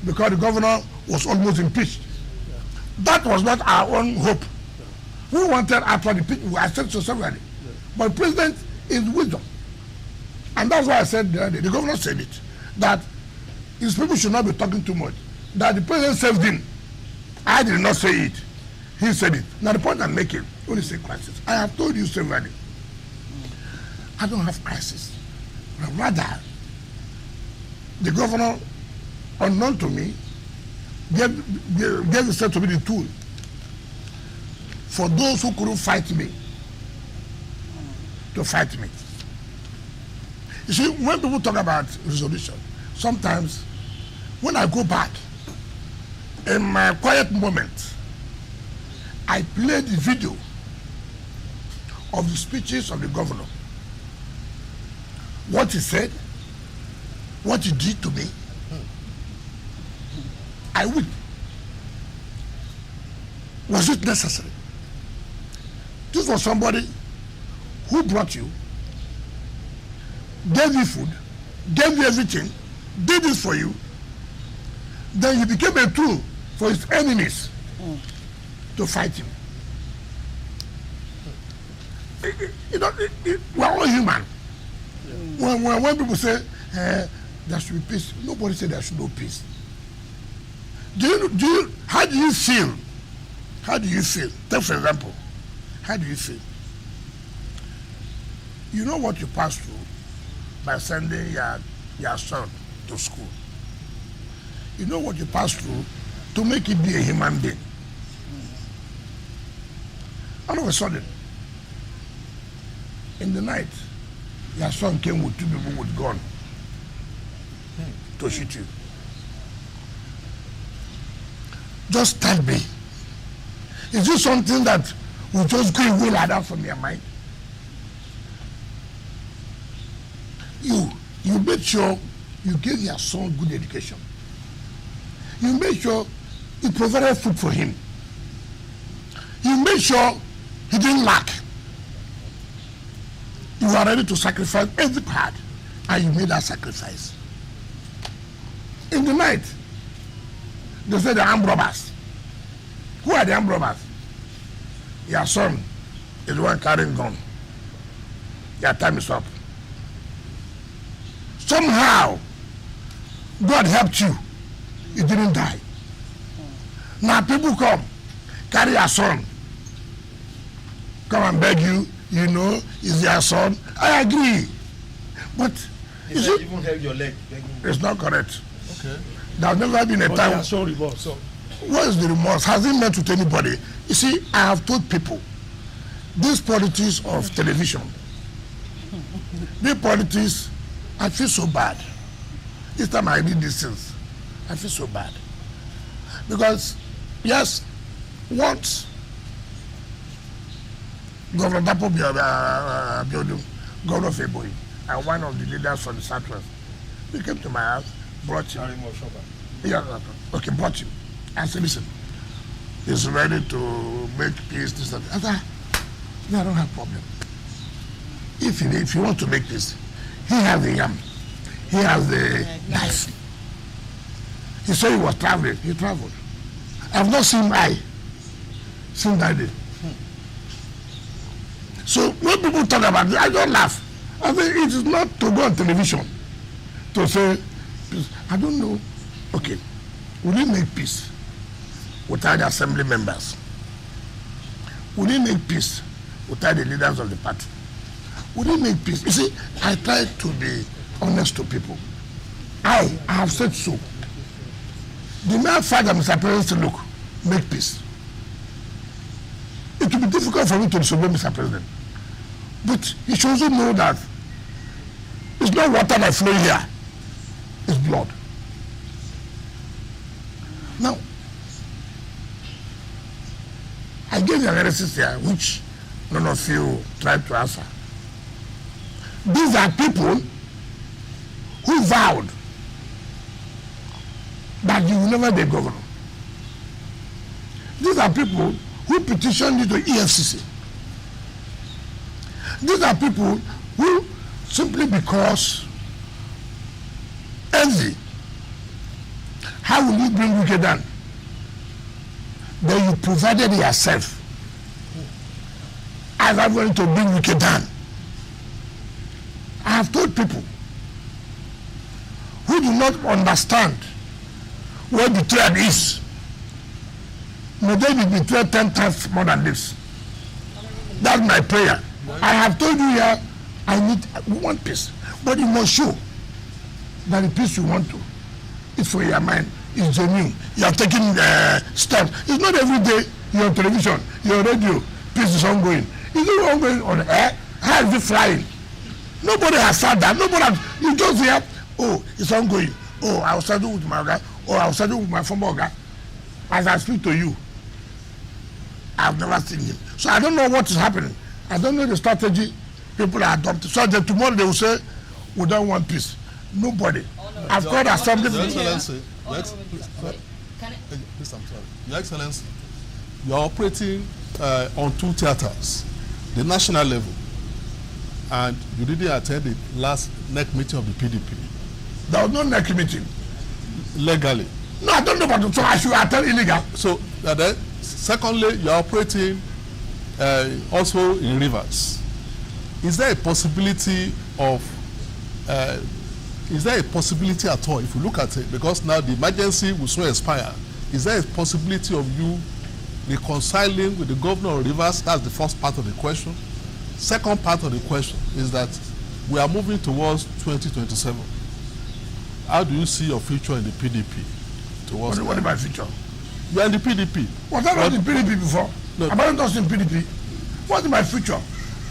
because the governor was almost impeached. That was not our own hope. We wanted after the people, I said so severally. But president is wisdom. And that's why I said the governor said it, that his people should not be talking too much. That the president saved him. I did not say it. He said it. Now the point I'm making, when you say crisis, I have told you severally, I don't have crisis. But rather, the governor, unknown to me, gave himself to be the tool for those who couldn't fight me to fight me. You see, when people talk about resolution, sometimes when I go back, in my quiet moment, I play the video of the speeches of the governor. What he said, what he did to me. I will. Was it necessary? This was somebody who brought you, gave you food, gave you everything, did this for you. Then you became a tool for his enemies to fight him. You know, we're all human. When people say there should be peace, nobody said there should be no peace. How do you feel? How do you feel? Take for example, how do you feel? You know what you pass through by sending your son to school. You know what you pass through to make it be a human being. All of a sudden, in the night, your son came with two people with gun. to shoot you. Just tell me. Is this something that will just go away like that from your mind? You made sure you gave your son good education. You made sure you provided food for him. You made sure he didn't lack. You were ready to sacrifice every part, and you made that sacrifice. In the night, they said the armed robbers. Who are the armed robbers? Your son is the one carrying gun. Your time is up. Somehow, God helped you. You didn't die. Now people come, carry your son, come and beg you, you know, is your son. I agree. But He said even held your leg. It's not correct. Okay. There's never been a time. Show remorse. So, What is the remorse? Has it met with anybody? You see, I have told people, this politics of television, this politics, I feel so bad. This time I read these things, I feel so bad. Because, yes, once Governor Dapo Biodun, Governor of Eboyi, and one of the leaders from the Southwest, he came to my house, brought him. Yeah, okay, brought him. I said, listen, he's ready to make peace, this and that. I said, no, I don't have a problem. If you want to make peace, he has the yam, he has the knife. He said he was traveling, he traveled. I've not seen I since that day. So when people talk about it, I don't laugh. I think it is not to go on television to say, I don't know. Okay, will he make peace without the assembly members? Will he make peace without the leaders of the party? Will he make peace? You see, I try to be honest to people. I have said so. The mere fact that Mr. President said, look, make peace. It will be difficult for me to disobey Mr. President. But he should also know that it's not water that flows here, it's blood. Now, I gave the analysis here, which none of you tried to answer. These are people who vowed that you will never be governor. These are people who petitioned you to EFCC. These are people who, simply because envy, how will you bring Wike down? Then you provided yourself as I'm going to bring Wike down. I have told people who do not understand what betrayal is, may they be betrayed 10 times more than this. That's my prayer. I have told you here, we want peace, but you must show that the peace you want to is for your mind, is genuine. You are taking steps. It's not every day you're on television, you're on radio, peace is ongoing. Is it ongoing on air? How is it flying? Nobody has said that. Nobody has, you just hear, oh, it's ongoing. Oh, I was studying with my guy, or I was studying with my former guy. As I speak to you, I've never seen him. So I don't know what is happening. I don't know the strategy people are adopting. So that tomorrow they will say, we don't want peace. Nobody. I've called assembly. Your Excellency, Your Excellency, you're operating on two theaters, the national level, and you didn't attend the last NEC meeting of the PDP. There was no NEC meeting. Legally. No, I don't know about it, so I should attend illegal. So, then, secondly, you're operating also in rivers. Is there a possibility of, is there a possibility at all, if you look at it, because now the emergency will soon expire, is there a possibility of you reconciling with the governor of Rivers? That's the first part of the question. Second part of the question is that we are moving towards 2027. How do you see your future in the PDP? What is my future? You are in the PDP. Was I not in PDP before? No. Am I not in PDP? What is my future?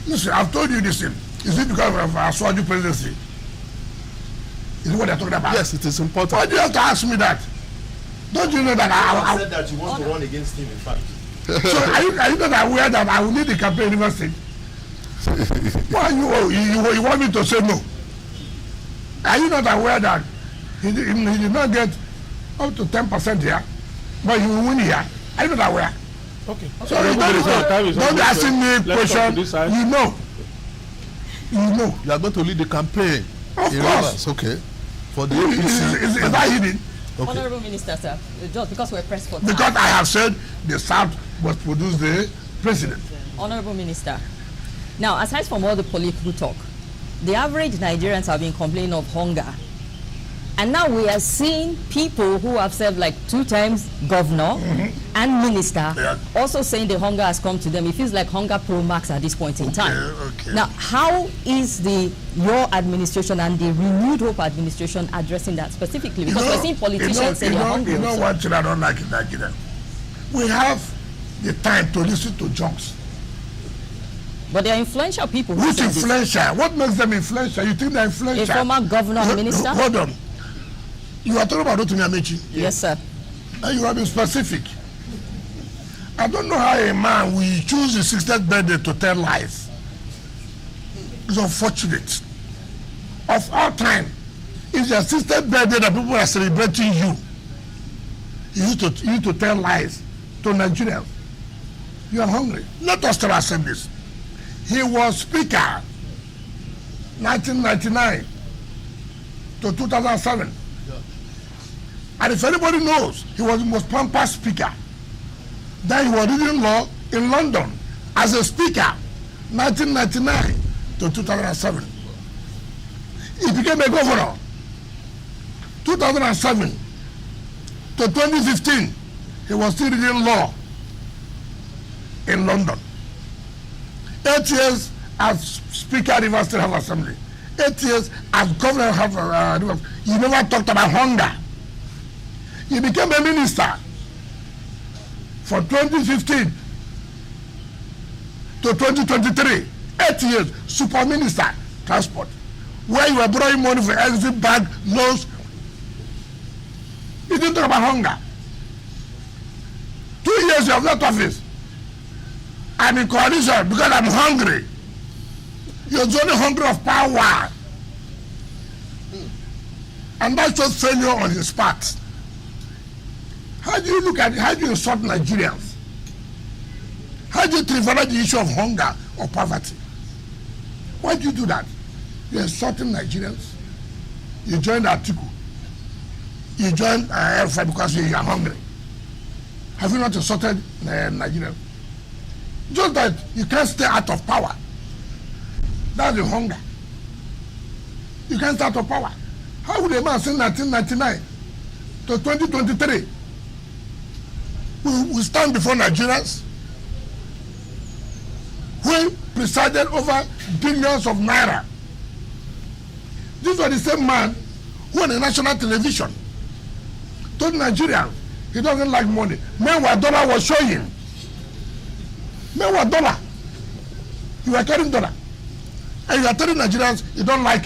Listen, I've told you this thing. Is it because of our Swaju presidency? Is what they're talking about? Yes, it is important. Why do you have to ask me that? Don't you know that I said that you want to run against him, in fact. So are you not aware that I will need the campaign university? Why you want me to say no? Are you not aware that he did not get up to 10% here, but he will win here? Are you not aware? Okay. So don't be asking me a question. You know. You are going to lead the campaign. Of course. Okay. For the APC. Is that hidden? Okay. Honorable Minister, sir, just because we're pressed for time. Because I have said the South must produce the president. Honorable Minister, now aside from all the political talk, the average Nigerians have been complaining of hunger. And now we are seeing people who have served like 2 times governor and minister also saying the hunger has come to them. It feels like hunger pro max at this point in time. Okay. Now, how is your administration and the Renewed Hope administration addressing that specifically? Because we're seeing politicians saying they're hungry. You know what I don't like in Nigeria? We have the time to listen to jokes. But they are influential people. Which influential? What makes them influential? You think they're influential? A former governor and minister? Hold on. You are talking about Rotimi Amechi? Yes, sir. And you have been specific. I don't know how a man will choose his 60th birthday to tell lies. It's unfortunate. Of all time, it's your 60th birthday that people are celebrating you. You used to tell lies to Nigerians. You are hungry. Let us tell ourselves this. He was speaker 1999 to 2007. And if anybody knows, he was the most pampered speaker. Then he was reading law in London as a speaker, 1999 to 2007. He became a governor, 2007 to 2015. He was still reading law in London. 8 years as Speaker of Rivers State House Assembly. 8 years as Governor of Rivers. He never talked about hunger. He became a minister from 2015 to 2023. 8 years, super minister, transport. Where you were borrowing money for exit bank loans. He didn't talk about hunger. 2 years you have left office. I'm in coalition because I'm hungry. You're only hungry of power. And that's just failure on his part. How do you look at it? How do you insult Nigerians? How do you trivialize the issue of hunger or poverty? Why do you do that? You're insulting Nigerians. You joined Atiku. You joined Alpha because you are hungry. Have you not insulted Nigerians? Just that you can't stay out of power. That's the hunger. You can't stay out of power. How would a man say 1999 to 2023? We stand before Nigerians who presided over billions of naira. This was the same man who on the national television told Nigerians he doesn't like money. Meanwhile, dollar was showing. Meanwhile, dollar. You are carrying dollar. And you are telling Nigerians you don't like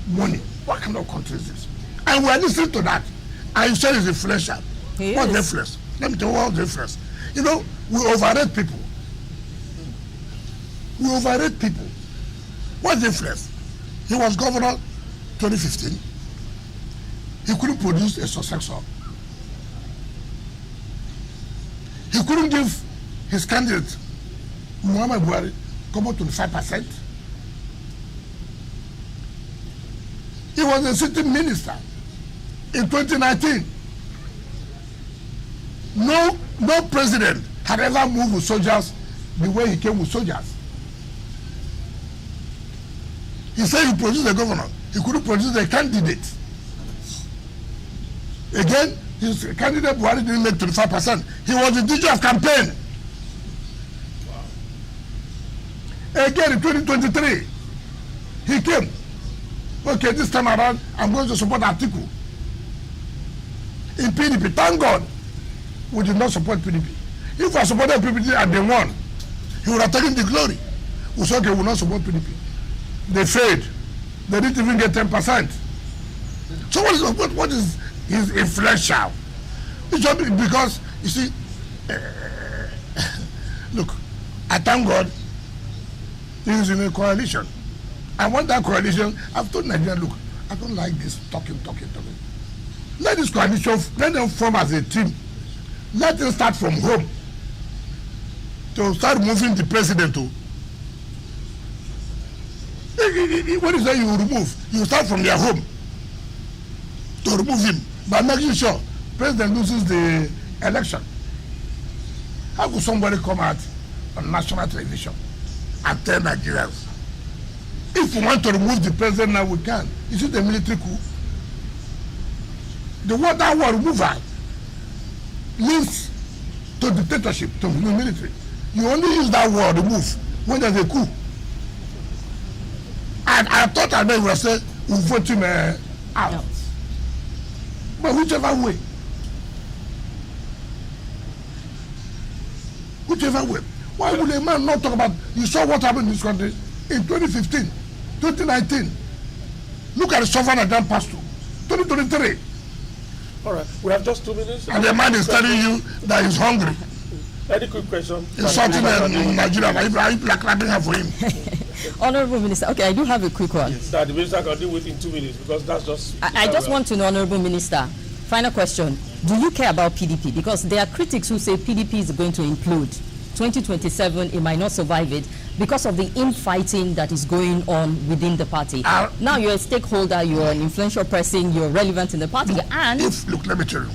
money. What kind of country is this? And we are listening to that. And you said it's influential. What's the influence? Let me tell you what's the difference. You know, we overrate people. We overrate people. What's the difference? He was governor 2015. He couldn't produce a successor. He couldn't give his candidate, Muhammad Buhari, come up to 5%. He was a sitting minister in 2019. No president had ever moved with soldiers the way he came with soldiers. He said he produced a governor. He couldn't produce a candidate. Again, his candidate Buhari didn't make 25%. He was the teacher of campaign. Wow. Again, in 2023, he came. Okay, this time around, I'm going to support Atiku. In PDP, thank God, we did not support PDP. If I supported PDP and they won, he would have taken the glory. We said, okay, we will not support PDP. They failed. They didn't even get 10%. So what is his influential? It should be because, you see, look, I thank God he is in a coalition. I want that coalition. I've told Nigeria, look, I don't like this talking. Let this coalition, let them form as a team. Let them start from home to start moving the president to. What is that you remove? You start from their home to remove him by making sure president loses the election. How could somebody come out on national television and tell Nigerians, if we want to remove the president now, we can? Is it a military coup? The word that word removal links to dictatorship, to the military. You only use that word remove when there's a coup. And I thought I would say we vote him out. But whichever way. Why would a man not talk about, you saw what happened in this country in 2015, 2019. Look at the suffer that done passed through. 2023. All right, we have just 2 minutes. And the man is telling you that he's hungry. Any quick question? Insulting Nigeria. Are you clapping her for him? Honorable Minister, okay, I do have a quick one. Yes. That the minister can deal with in 2 minutes because that's just. I just want to know, Honorable Minister, final question. Do you care about PDP? Because there are critics who say PDP is going to implode. 2027, it might not survive it because of the infighting that is going on within the party. Now you're a stakeholder, you're an influential person, you're relevant in the party, and... Look, let me tell you.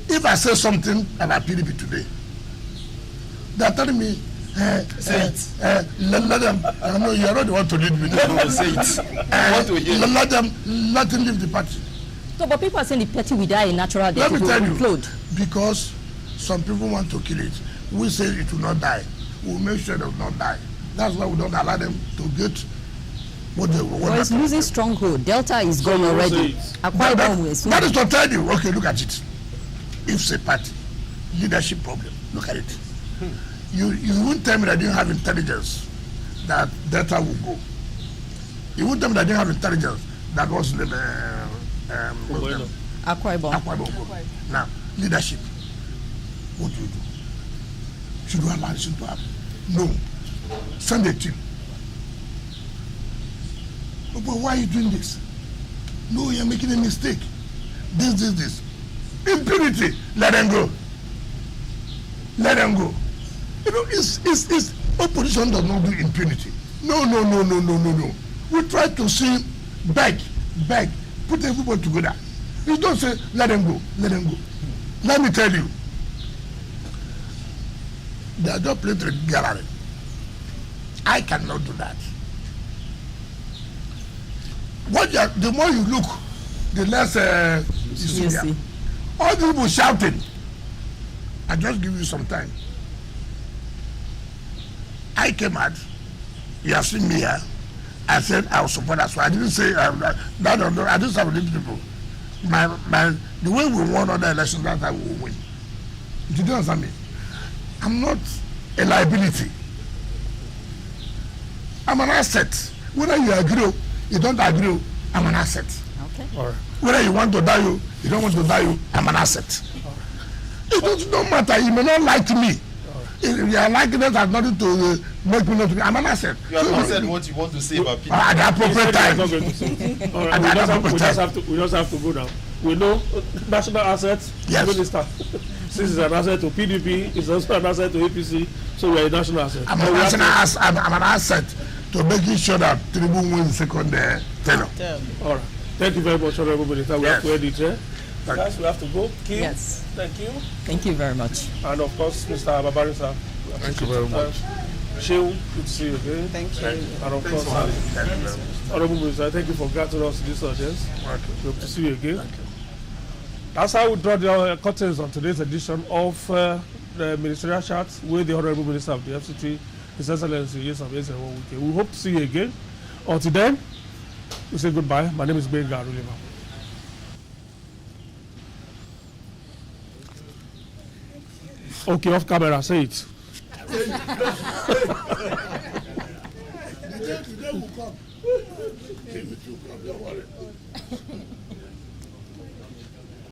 If I say something about PDP today, they're telling me, let them, I know you already want to lead me. Say it. Let them leave the party. So, but people are saying the party will die a natural death. Let me tell you, implode. because some people want to kill it. We say it will not die. We'll make sure it will not die. That's why we don't allow them to get what they want. Well, it's losing stronghold. Delta is gone already. That is to tell you, okay, look at it. If it's a party, leadership problem, look at it. You won't tell me that you didn't have intelligence that Delta will go. You won't tell me that you didn't have intelligence that was Akwa Ibom. Now, leadership. What do you do? Should you allow this to happen? No. Send a team. But why are you doing this? No, you're making a mistake. This. Impunity. Let them go. Let them go. You know, it's opposition does not do impunity. No. We try to see beg, put everybody together. You don't say, let them go. Let me tell you, they are just playing the gallery. I cannot do that. The more you look, the less you see them. All the people shouting. I just give you some time. I came out. You have seen me here. I said I will support us. So I didn't say I didn't have these people. The way we won other elections, that's how we will win. You don't understand me? I'm not a liability. I'm an asset. Whether you agree or you don't agree, I'm an asset. Okay. All right. Whether you want to die, you don't want to die, I'm an asset. It doesn't matter. You may not like me. If your likeness has nothing to make me not to be, I'm an asset. You have not said what you want to say about people. At the appropriate time. All right, we just have to go now. We know national assets, yes. Minister. This is an asset to PDP, it's also an asset to APC, so we are a national asset. I'm an asset to making sure that Tinubu wins second tenure. All right. Thank you very much, Honorable Minister. We have to end it here. Guys, we have to go. Kim, yes. Thank you. Thank you very much. And of course, Mr. Babarisa. Thank you very much. Shehu, good to see you again. Thank you. And of course, Honorable Minister, thank you for granting us this audience. Good to see you again. That's how we draw the curtains on today's edition of the Ministerial Chat with the Honorable Minister of the FCT, His Excellency Nyesom Wike. We hope to see you again. Until then, we say goodbye. My name is Benga Arulima. Okay, off camera, say it. will come. They will come, don't worry.